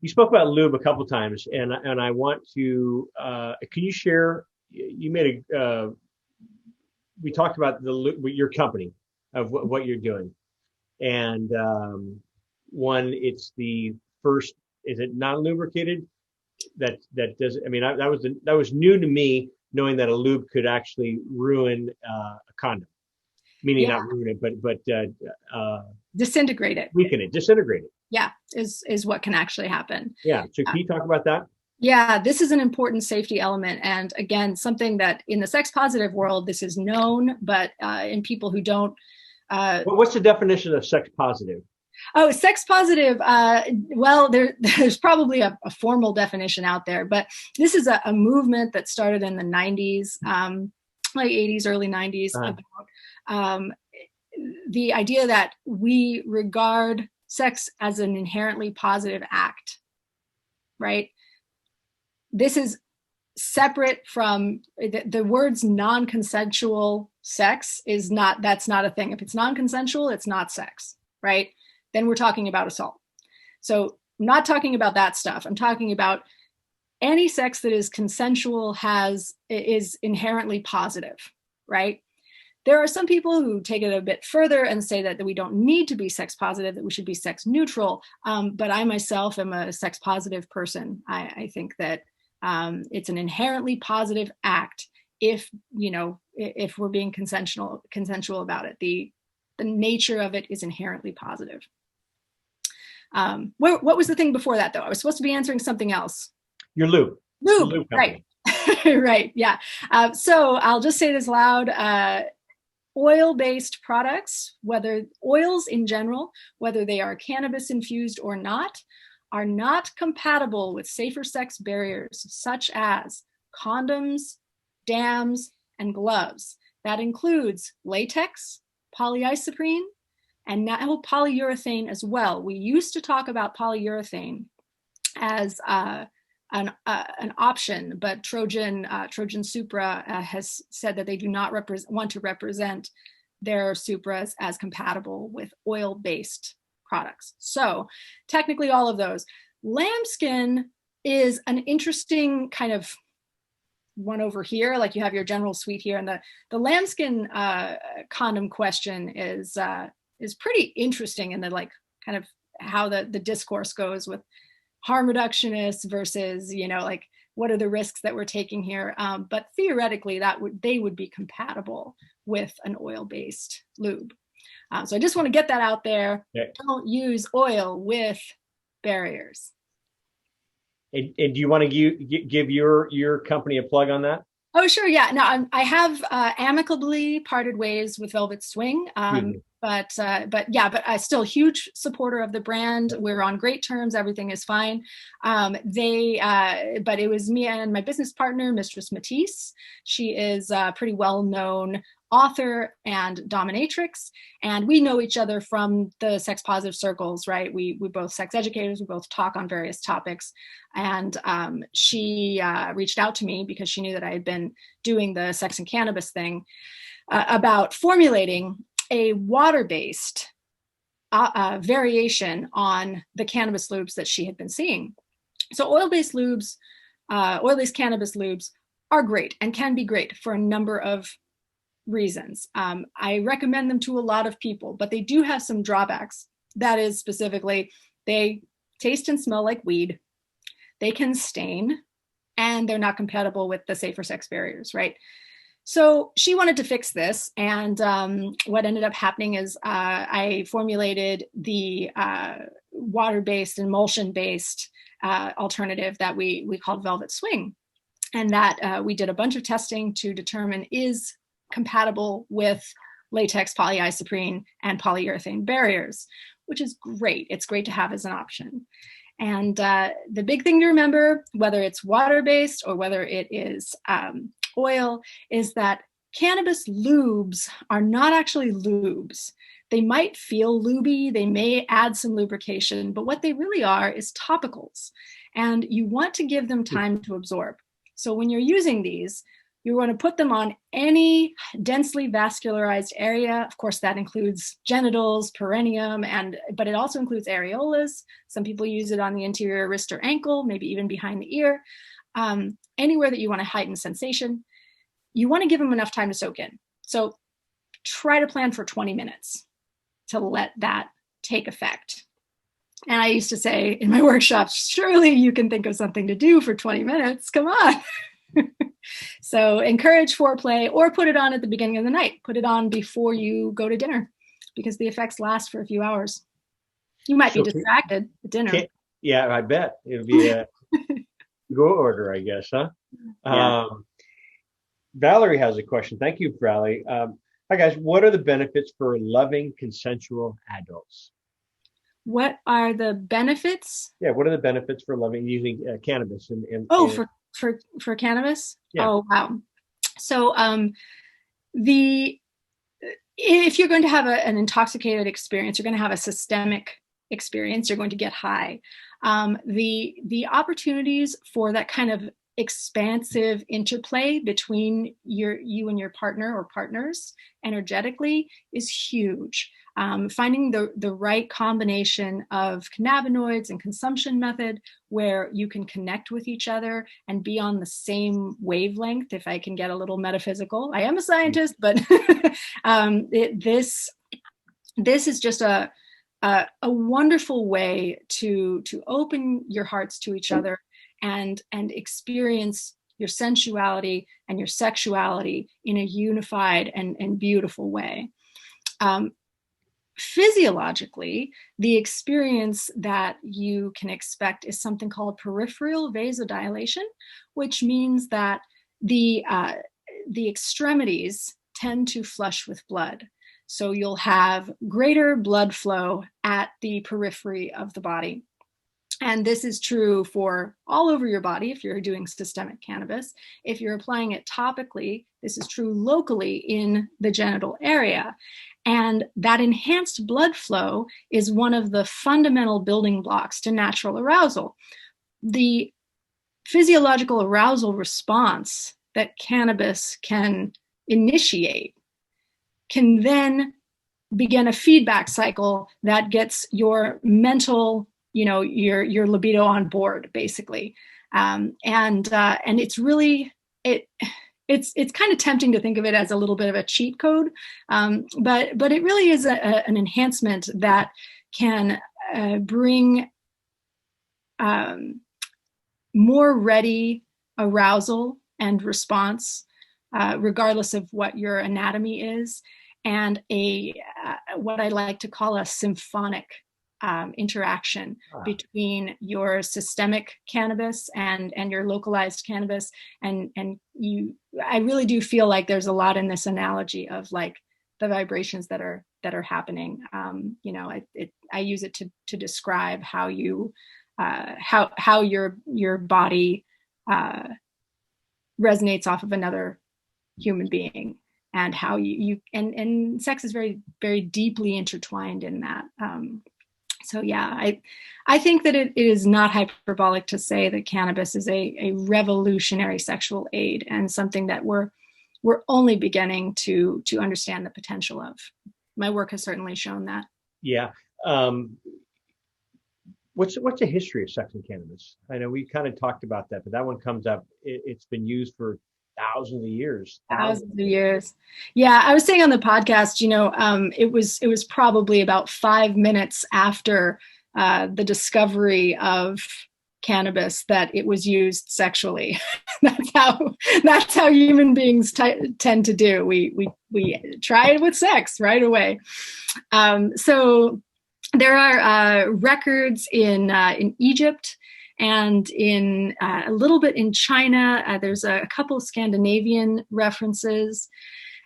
You spoke about lube a couple times, and I want to. Can you share? You made a. We talked about your company, of what you're doing, and one, it's the first. Is it non-lubricated? That does. I mean, that was new to me, knowing that a lube could actually ruin a condom. Meaning not ruin it, but disintegrate it. Weaken it, disintegrate it. Yeah, is what can actually happen. Yeah. So can you talk about that? Yeah, this is an important safety element. And again, something that in the sex positive world, this is known, but in people who don't. What's the definition of sex positive? Oh, sex positive. Well, there's probably a formal definition out there, but this is a movement that started in the 90s, like 80s, early 90s, about the idea that we regard sex as an inherently positive act, right? This is separate from the words non-consensual sex that's not a thing. If it's non-consensual, it's not sex, right? Then we're talking about assault. So I'm not talking about that stuff. I'm talking about any sex that is consensual is inherently positive, right? There are some people who take it a bit further and say that we don't need to be sex positive, that we should be sex neutral. But I myself am a sex positive person. I think that it's an inherently positive act if we're being consensual about it. The nature of it is inherently positive. What was the thing before that, though? I was supposed to be answering something else. Your lube. Lube, right. Right, yeah. So I'll just say this loud. Oil-based products, whether oils in general, whether they are cannabis infused or not, are not compatible with safer sex barriers such as condoms, dams, and gloves. That includes latex, polyisoprene, and now polyurethane as well. We used to talk about polyurethane as an option, but Trojan Supra has said that they do not want to represent their Supras as compatible with oil-based products. So technically all of those. Lambskin is an interesting kind of one over here, like you have your general suite here, and the lambskin condom question is pretty interesting in the like kind of how the discourse goes with harm reductionists versus, like what are the risks that we're taking here? But theoretically, they would be compatible with an oil-based lube. So I just want to get that out there. Yeah. Don't use oil with barriers. And do you want to give your company a plug on that? Oh, sure. Yeah. No, I have amicably parted ways with Velvet Swing. But I still huge supporter of the brand. We're on great terms. Everything is fine. But it was me and my business partner, Mistress Matisse. She is a pretty well-known author and dominatrix, and we know each other from the sex positive circles, right? We both sex educators. We both talk on various topics, and she reached out to me because she knew that I had been doing the sex and cannabis thing about formulating a water-based variation on the cannabis lubes that she had been seeing. So oil-based lubes, oil-based cannabis lubes are great and can be great for a number of reasons. I recommend them to a lot of people, but they do have some drawbacks. That is specifically, they taste and smell like weed, they can stain, and they're not compatible with the safer sex barriers, right? So she wanted to fix this, and what ended up happening is I formulated the water-based, emulsion-based alternative that we called Velvet Swing, and that we did a bunch of testing to determine is compatible with latex, polyisoprene, and polyurethane barriers, which is great. It's great to have as an option. And the big thing to remember, whether it's water-based or whether it is oil, is that cannabis lubes are not actually lubes. They might feel lubey, they may add some lubrication, but what they really are is topicals. And you want to give them time to absorb. So when you're using these, you want to put them on any densely vascularized area. Of course, that includes genitals, perineum, but it also includes areolas. Some people use it on the interior wrist or ankle, maybe even behind the ear. Anywhere that you want to heighten sensation, you want to give them enough time to soak in. So try to plan for 20 minutes to let that take effect. And I used to say in my workshops, surely you can think of something to do for 20 minutes. Come on. So encourage foreplay, or put it on at the beginning of the night. Put it on before you go to dinner, because the effects last for a few hours. You might be distracted at dinner. Yeah, I bet. It'd be a go order, I guess, huh? Yeah. Valerie has a question. Thank you, Valerie. Hi, guys. What are the benefits for loving consensual adults? What are the benefits? Yeah, what are the benefits for loving using cannabis? For cannabis? Yeah. Oh, wow. So if you're going to have an intoxicated experience, you're going to have a systemic experience, you're going to get high. The opportunities for that kind of expansive interplay between you and your partner or partners energetically is huge. Finding the right combination of cannabinoids and consumption method where you can connect with each other and be on the same wavelength, if I can get a little metaphysical. I am a scientist, but this is just a wonderful way to open your hearts to each other and experience your sensuality and your sexuality in a unified and beautiful way. Physiologically, the experience that you can expect is something called peripheral vasodilation, which means that the extremities tend to flush with blood. So you'll have greater blood flow at the periphery of the body. And this is true for all over your body if you're doing systemic cannabis. If you're applying it topically, this is true locally in the genital area. And that enhanced blood flow is one of the fundamental building blocks to natural arousal. The physiological arousal response that cannabis can initiate can then begin a feedback cycle that gets your mental, your libido on board, basically. And it's really, it's kind of tempting to think of it as a little bit of a cheat code, but it really is an enhancement that can bring more ready arousal and response, regardless of what your anatomy is, and what I like to call a symphonic interaction between your systemic cannabis and your localized cannabis. And I really do feel like there's a lot in this analogy of like the vibrations that are happening. I use it to describe how your body resonates off of another human being, and how and sex is very, very deeply intertwined in that. So yeah, I think that it is not hyperbolic to say that cannabis is a revolutionary sexual aid, and something that we're only beginning to understand the potential of. My work has certainly shown that. Yeah. What's the history of sex and cannabis? I know we kind of talked about that, but that one comes up. It's been used for thousands of years. Yeah, I was saying on the podcast, it was probably about 5 minutes after the discovery of cannabis that it was used sexually. that's how human beings tend to do. We try it with sex right away. So there are records in Egypt and in a little bit in China. There's a couple of Scandinavian references.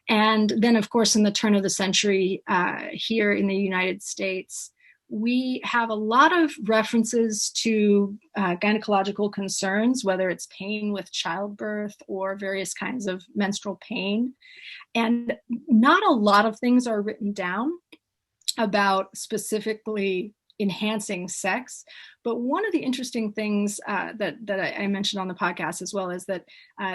And then, of course, in the turn of the century here in the United States, we have a lot of references to gynecological concerns, whether it's pain with childbirth or various kinds of menstrual pain. And not a lot of things are written down about specifically enhancing sex. But one of the interesting things that I mentioned on the podcast as well is that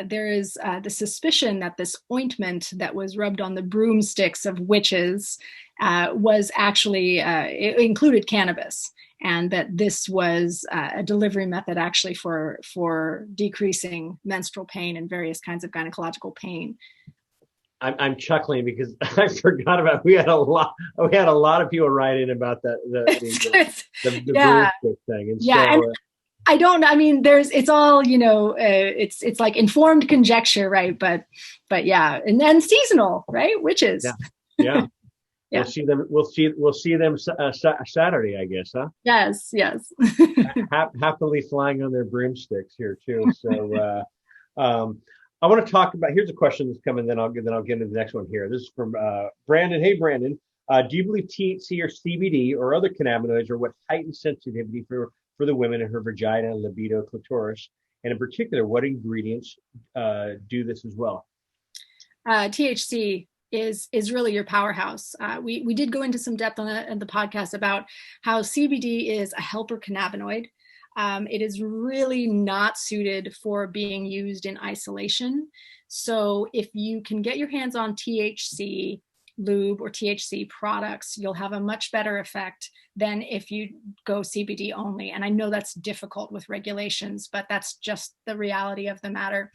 there is the suspicion that this ointment that was rubbed on the broomsticks of witches was actually, it included cannabis, and that this was a delivery method actually for decreasing menstrual pain and various kinds of gynecological pain. I'm chuckling because I forgot about, we had a lot of people write in about that the broomstick thing. And yeah, so, and it's all, it's like informed conjecture, right? But yeah, and then seasonal, right? Witches. Yeah. Yeah. We'll see them Saturday, I guess, huh? Yes. Happily flying on their broomsticks here too. So, I want to talk about, here's a question that's coming, then I'll get into the next one here. This is from Brandon. Hey, Brandon, do you believe THC or CBD or other cannabinoids are what heightens sensitivity for the women in her vagina, libido, clitoris? And in particular, what ingredients do this as well? THC is really your powerhouse. We did go into some depth on the podcast about how CBD is a helper cannabinoid. It is really not suited for being used in isolation. So if you can get your hands on THC Lube or THC products, you'll have a much better effect than if you go CBD only. And I know that's difficult with regulations, but that's just the reality of the matter.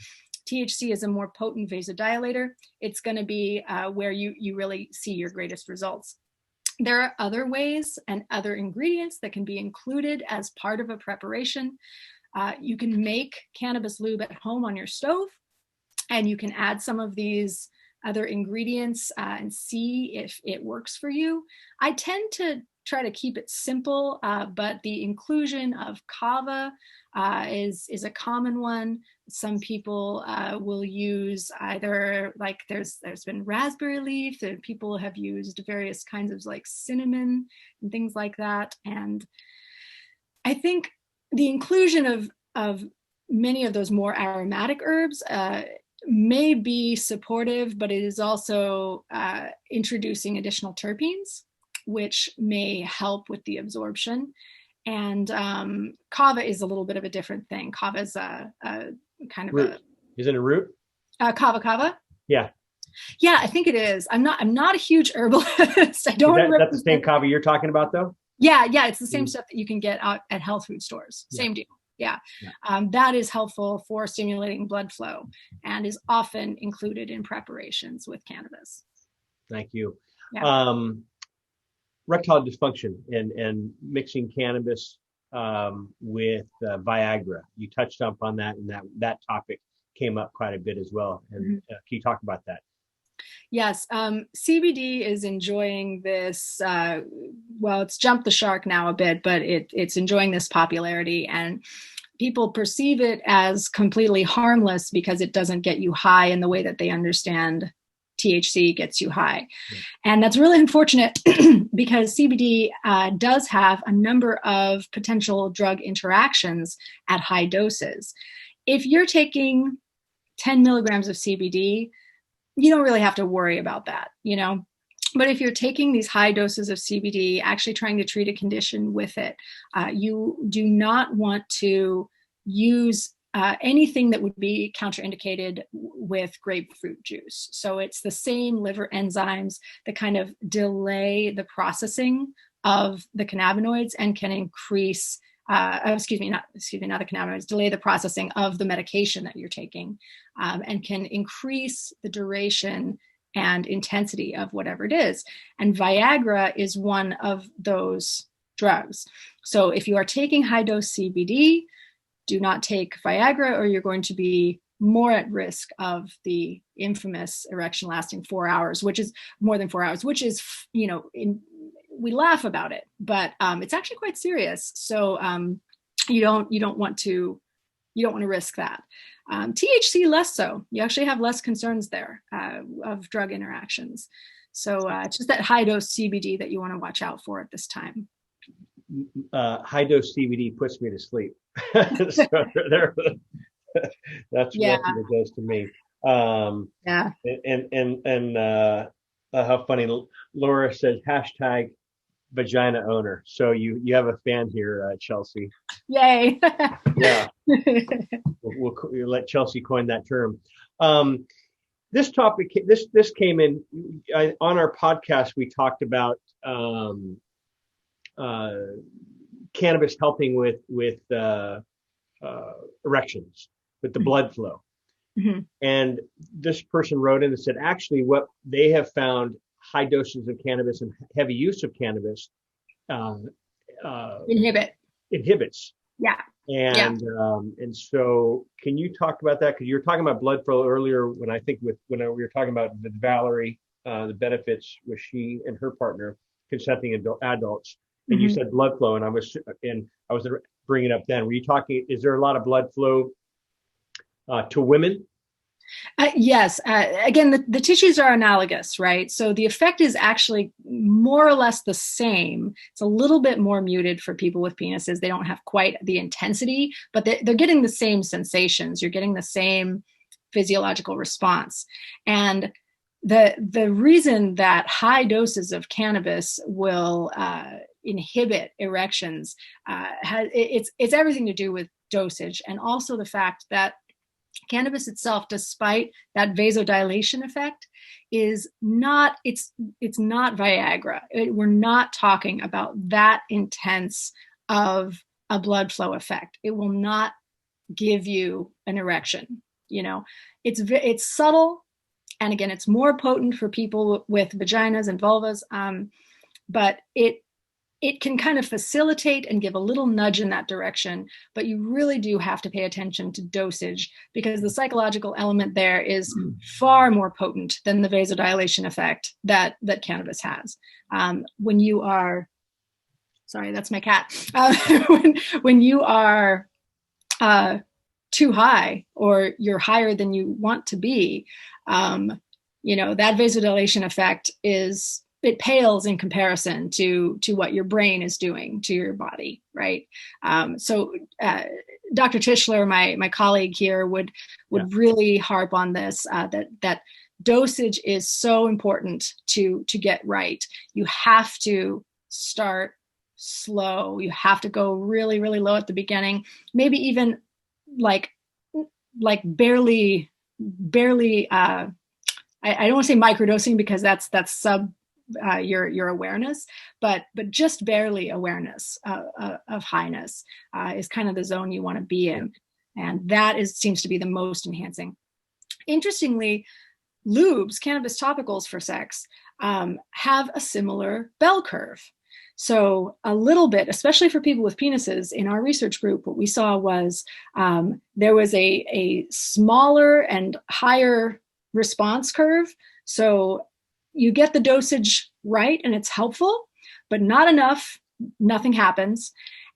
THC is a more potent vasodilator. It's going to be where you really see your greatest results. There are other ways and other ingredients that can be included as part of a preparation. You can make cannabis lube at home on your stove, and you can add some of these other ingredients and see if it works for you. I tend to try to keep it simple, but the inclusion of kava is a common one. Some people will use either, like there's been raspberry leaf, and people have used various kinds of like cinnamon and things like that. And I think the inclusion of many of those more aromatic herbs may be supportive, but it is also introducing additional terpenes, which may help with the absorption. And kava is a little bit of a different thing. Kava is a kind of root. Is it a root? Kava? Yeah. Yeah, I think it is. I'm not a huge herbalist. I don't. That's the same kava you're talking about, though? Yeah, it's the same stuff that you can get out at health food stores. Same deal. Yeah. That is helpful for stimulating blood flow and is often included in preparations with cannabis. Thank you. Yeah. Erectile dysfunction and mixing cannabis with Viagra. You touched up on that, and that topic came up quite a bit as well. And can you talk about that? Yes, CBD is enjoying this. It's jumped the shark now a bit, but it's enjoying this popularity, and people perceive it as completely harmless because it doesn't get you high in the way that they understand THC gets you high. And that's really unfortunate because CBD does have a number of potential drug interactions at high doses. If you're taking 10 milligrams of CBD, you don't really have to worry about that, But if you're taking these high doses of CBD, actually trying to treat a condition with it, you do not want to use anything that would be counterindicated with grapefruit juice. So it's the same liver enzymes that kind of delay the processing of the cannabinoids and can increase, not the cannabinoids, delay the processing of the medication that you're taking, and can increase the duration and intensity of whatever it is. And Viagra is one of those drugs. So if you are taking high dose CBD, do not take Viagra, or you're going to be more at risk of the infamous erection lasting 4 hours, which is more than 4 hours, which is, we laugh about it, but it's actually quite serious. So you don't want to risk that. THC less so. You actually have less concerns there of drug interactions. So it's just that high dose CBD that you want to watch out for at this time. high dose CBD puts me to sleep. So there, that's Yeah. what it does to me. Yeah. And how funny. Laura says hashtag vagina owner. So you have a fan here, Chelsea. Yay. Yeah. We'll let Chelsea coin that term. This topic, this came in on our podcast. We talked about cannabis helping with erections, with the blood flow. Mm-hmm. And this person wrote in and said, actually, what they have found, high doses of cannabis and heavy use of cannabis inhibits. Yeah. And so, can you talk about that? Because you were talking about blood flow earlier. When we were talking about with Valerie, the benefits with she and her partner consenting adults, and you said blood flow, and I was bringing it up then. Were you talking? Is there a lot of blood flow to women? Yes. Again, the tissues are analogous, right? So the effect is actually more or less the same. It's a little bit more muted for people with penises. They don't have quite the intensity, but they're getting the same sensations. You're getting the same physiological response. And the reason that high doses of cannabis will inhibit erections, it's everything to do with dosage, and also the fact that cannabis itself, despite that vasodilation effect, is not, it's not Viagra. We're not talking about that intense of a blood flow effect. It will not give you an erection. It's subtle. And again, it's more potent for people with vaginas and vulvas. But it can kind of facilitate and give a little nudge in that direction, but you really do have to pay attention to dosage, because the psychological element there is far more potent than the vasodilation effect that cannabis has. When you are, sorry, that's my cat. When you are too high, or you're higher than you want to be, that vasodilation effect it pales in comparison to what your brain is doing to your body, right? So Dr. Tischler, my colleague here, would really harp on this, that dosage is so important to get right. You have to start slow. You have to go really, really low at the beginning, maybe even like barely. I don't want to say microdosing, because that's sub your awareness, but just barely awareness of highness is kind of the zone you want to be in, and that seems to be the most enhancing. Interestingly, lubes, cannabis topicals for sex, have a similar bell curve. So a little bit, especially for people with penises, in our research group, what we saw was there was a smaller and higher response curve. So you get the dosage right and it's helpful, but not enough, nothing happens.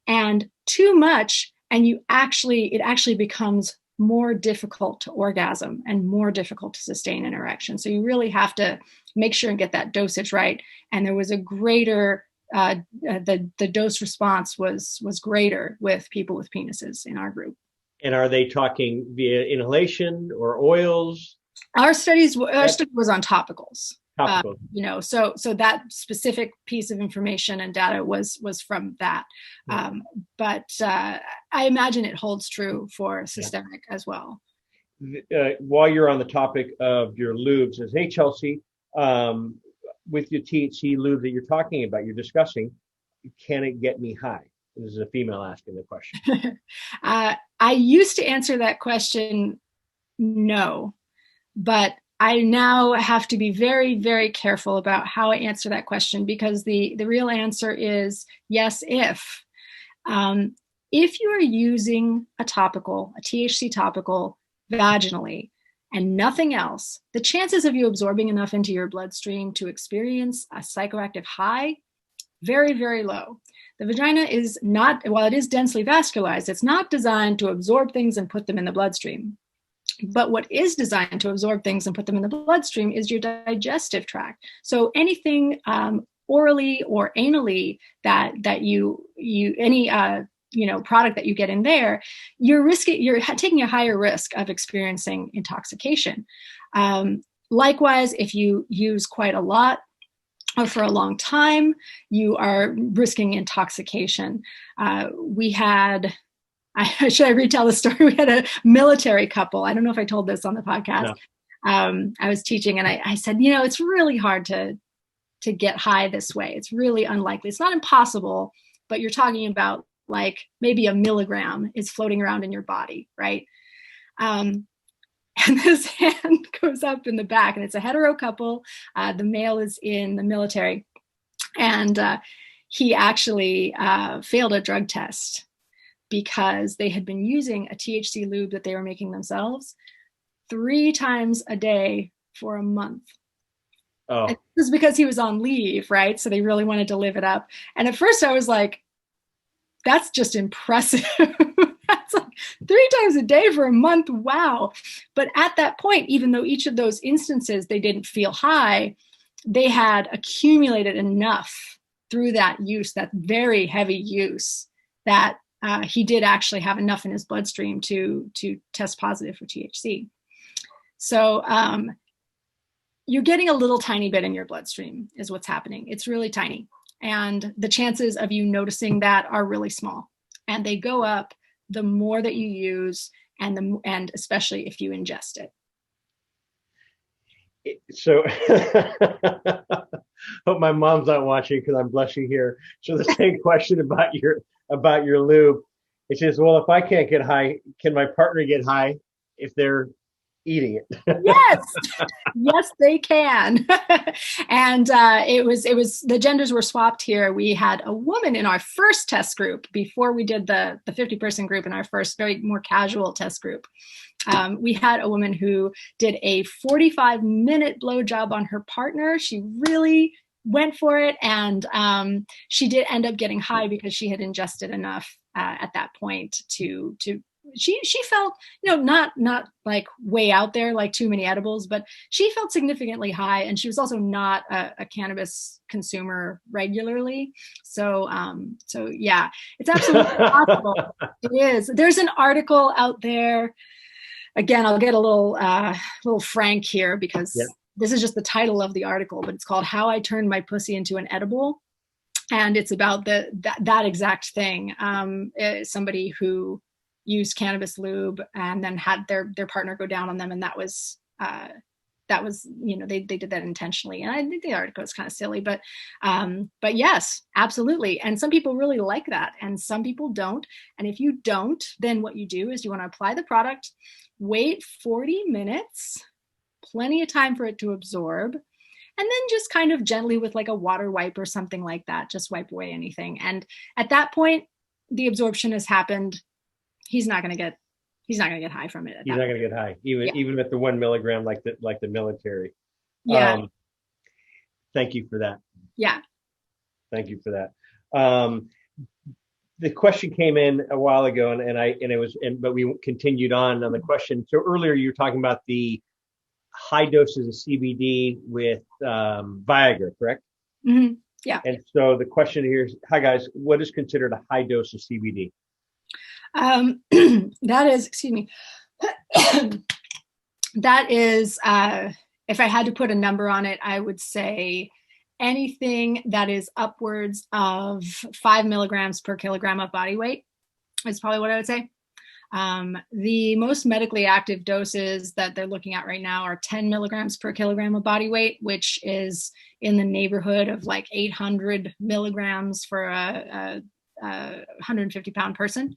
And too much, and it actually becomes more difficult to orgasm and more difficult to sustain an erection. So you really have to make sure and get that dosage right. And there was a greater, the dose response was greater with people with penises in our group. And are they talking via inhalation or oils? Our study was on topicals. So that specific piece of information and data was from that. But I imagine it holds true for systemic as well. While you're on the topic of your lubes, says, hey, Chelsea, with your Thc Lube that you're talking about, you're discussing, can it get me high? This is a female asking the question. I used to answer that question, no, but I now have to be very, very careful about how I answer that question, because the real answer is yes, if. If you are using a topical, a THC topical, vaginally and nothing else, the chances of you absorbing enough into your bloodstream to experience a psychoactive high, very, very low. The vagina is not, while it is densely vascularized, it's not designed to absorb things and put them in the bloodstream. But what is designed to absorb things and put them in the bloodstream is your digestive tract. So anything orally or anally, that you any product that you get in there, you're taking a higher risk of experiencing intoxication. Likewise, if you use quite a lot or for a long time, you are risking intoxication. Should I retell the story? We had a military couple. I don't know if I told this on the podcast. No. I was teaching and I said, it's really hard to get high this way. It's really unlikely. It's not impossible, but you're talking about like maybe a milligram is floating around in your body, right? And this hand goes up in the back, and it's a hetero couple. The male is in the military, and he actually failed a drug test because they had been using a THC lube that they were making themselves 3 times a day for a month. Oh. And this is because he was on leave, right? So they really wanted to live it up. And at first I was like, that's just impressive. That's like 3 times a day for a month. Wow. But at that point, even though each of those instances, they didn't feel high, they had accumulated enough through that use, that very heavy use, that he did actually have enough in his bloodstream to test positive for THC. So you're getting a little tiny bit in your bloodstream is what's happening. It's really tiny. And the chances of you noticing that are really small. And they go up the more that you use, and especially if you ingest it. So hope my mom's not watching because I'm blushing here. So the same question about your lube. It says, well, if I can't get high, can my partner get high if they're eating it? Yes, they can. And it was the genders were swapped here. We had a woman in our first test group before we did the 50-person group in our first very more casual test group. We had a woman who did a 45-minute blowjob on her partner. She really went for it, and she did end up getting high because she had ingested enough at that point to she felt, not like way out there, like too many edibles, but she felt significantly high. And she was also not a cannabis consumer regularly. So yeah, it's absolutely possible. It is. There's an article out there. Again, I'll get a little frank here because this is just the title of the article, but it's called "How I Turned My Pussy into an Edible." And it's about that exact thing. Somebody who used cannabis lube and then had their partner go down on them, and that was they did that intentionally. And I think the article is kind of silly, but yes, absolutely. And some people really like that, and some people don't. And if you don't, then what you do is you want to apply the product, wait 40 minutes, plenty of time for it to absorb, and then just kind of gently with like a water wipe or something like that, just wipe away anything. And at that point, the absorption has happened. He's not going to get high from it. He's not going to get high, even with the 1 milligram, like the military. Yeah. Thank you for that. Yeah. Thank you for that. The question came in a while ago, but we continued on the question. So earlier you were talking about the high doses of CBD with Viagra, correct? Mm-hmm. Yeah. And so the question here is, hi guys, what is considered a high dose of CBD? That is, excuse me, that is, if I had to put a number on it, I would say anything that is upwards of 5 milligrams per kilogram of body weight is probably what I would say. The most medically active doses that they're looking at right now are 10 milligrams per kilogram of body weight, which is in the neighborhood of like 800 milligrams for a 150-pound person.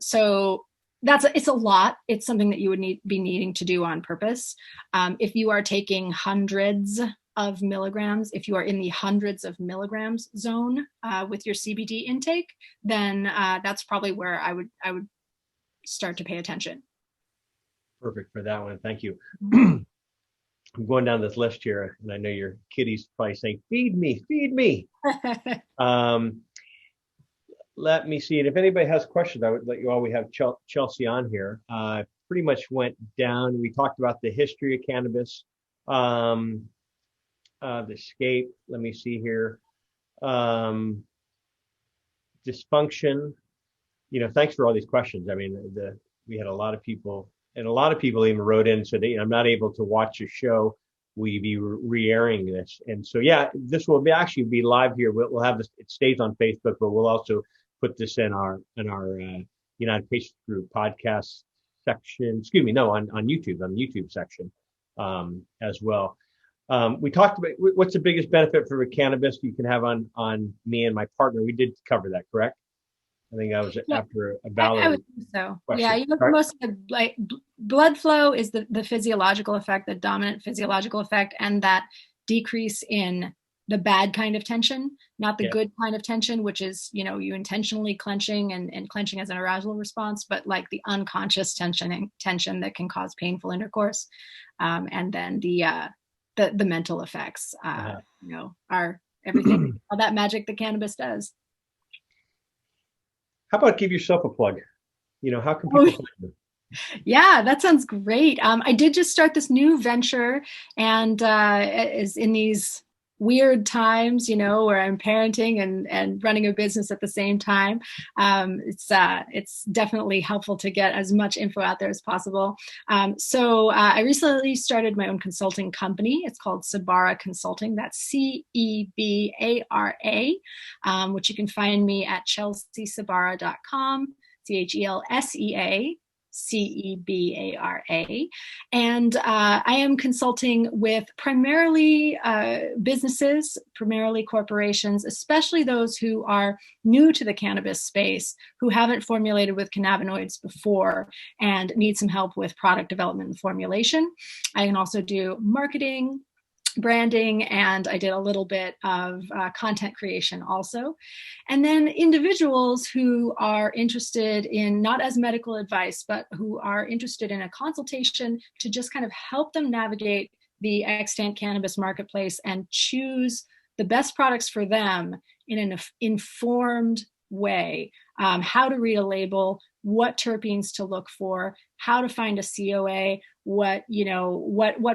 So it's a lot. It's something that you would be needing to do on purpose. If you are taking hundreds of milligrams, if you are in the hundreds of milligrams zone with your CBD intake, then that's probably where I would start to pay attention. Perfect for that one. Thank you. I'm going down this list here, and I know your kitty's probably saying, feed me, feed me. Let me see. And if anybody has questions, I would let you all. We have Chelsea on here. Pretty much went down. We talked about the history of cannabis. the escape. Let me see here. Dysfunction. Thanks for all these questions. I mean, we had a lot of people, and a lot of people even wrote in, so I'm not able to watch a show. Will you be re-airing this? And so, yeah, this will actually be live here. We'll have this. It stays on Facebook, but we'll also put this in our United Patients Group podcast section. Excuse me, no, on YouTube, on the YouTube section as well. We talked about what's the biggest benefit for cannabis you can have on me and my partner. We did cover that, correct? I think that was after a Valerie. I would think so. Question. Yeah, most of the blood flow is the physiological effect, the dominant physiological effect, and that decrease in the bad kind of tension, not the good kind of tension, which is, you intentionally clenching and clenching as an arousal response, but like the unconscious tension that can cause painful intercourse. And then the mental effects, are everything, all that magic that cannabis does. How about give yourself a plug? How can people find you? Yeah, that sounds great. I did just start this new venture, and is in these weird times, where I'm parenting and running a business at the same time. It's definitely helpful to get as much info out there as possible. So I recently started my own consulting company. It's called Cebara Consulting. That's Cebara, which you can find me at chelseacebara.com, ChelseaCebara. And I am consulting with primarily businesses, primarily corporations, especially those who are new to the cannabis space, who haven't formulated with cannabinoids before and need some help with product development and formulation. I can also do marketing, branding, and I did a little bit of content creation also. And then individuals who are interested in, not as medical advice, but who are interested in a consultation to just kind of help them navigate the extant cannabis marketplace and choose the best products for them in an informed way. How to read a label, what terpenes to look for, how to find a COA, what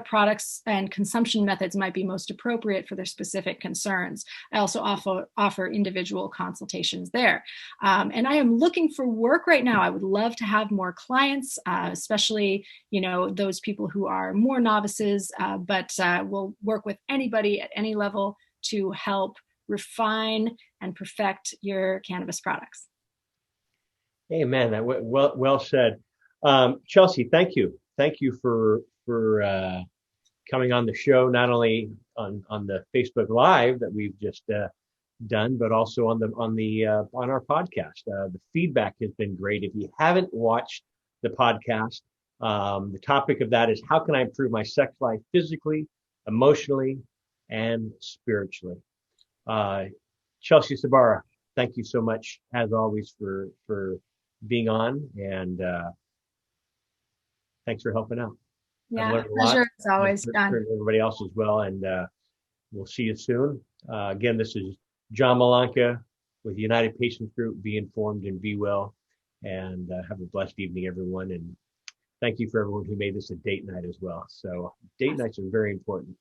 products and consumption methods might be most appropriate for their specific concerns. I also offer individual consultations there. And I am looking for work right now. I would love to have more clients, especially, those people who are more novices, but we'll work with anybody at any level to help refine and perfect your cannabis products. Amen. Well said. Chelsea, thank you. Thank you for coming on the show, not only on the Facebook Live that we've just done, but also on our podcast. The feedback has been great. If you haven't watched the podcast, the topic of that is how can I improve my sex life physically, emotionally, and spiritually. Chelsea Cebara, thank you so much, as always, for being on, and thanks for helping out. Yeah, pleasure as always, John. For everybody else as well, and we'll see you soon. Again, this is John Malanca with United Patients Group. Be informed and be well, and have a blessed evening, everyone. And thank you for everyone who made this a date night as well. So date nights are very important.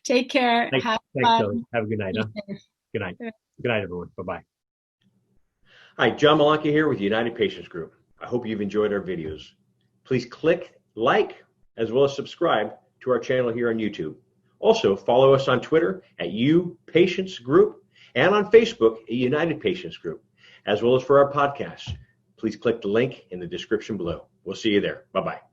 Take care. Thanks, Have fun. Have a good night. Huh? Good night. Good night, everyone. Bye-bye. Hi, John Malanca here with United Patients Group. I hope you've enjoyed our videos. Please click like as well as subscribe to our channel here on YouTube. Also, follow us on Twitter at UPatientsGroup and on Facebook at United Patients Group, as well as for our podcast. Please click the link in the description below. We'll see you there. Bye-bye.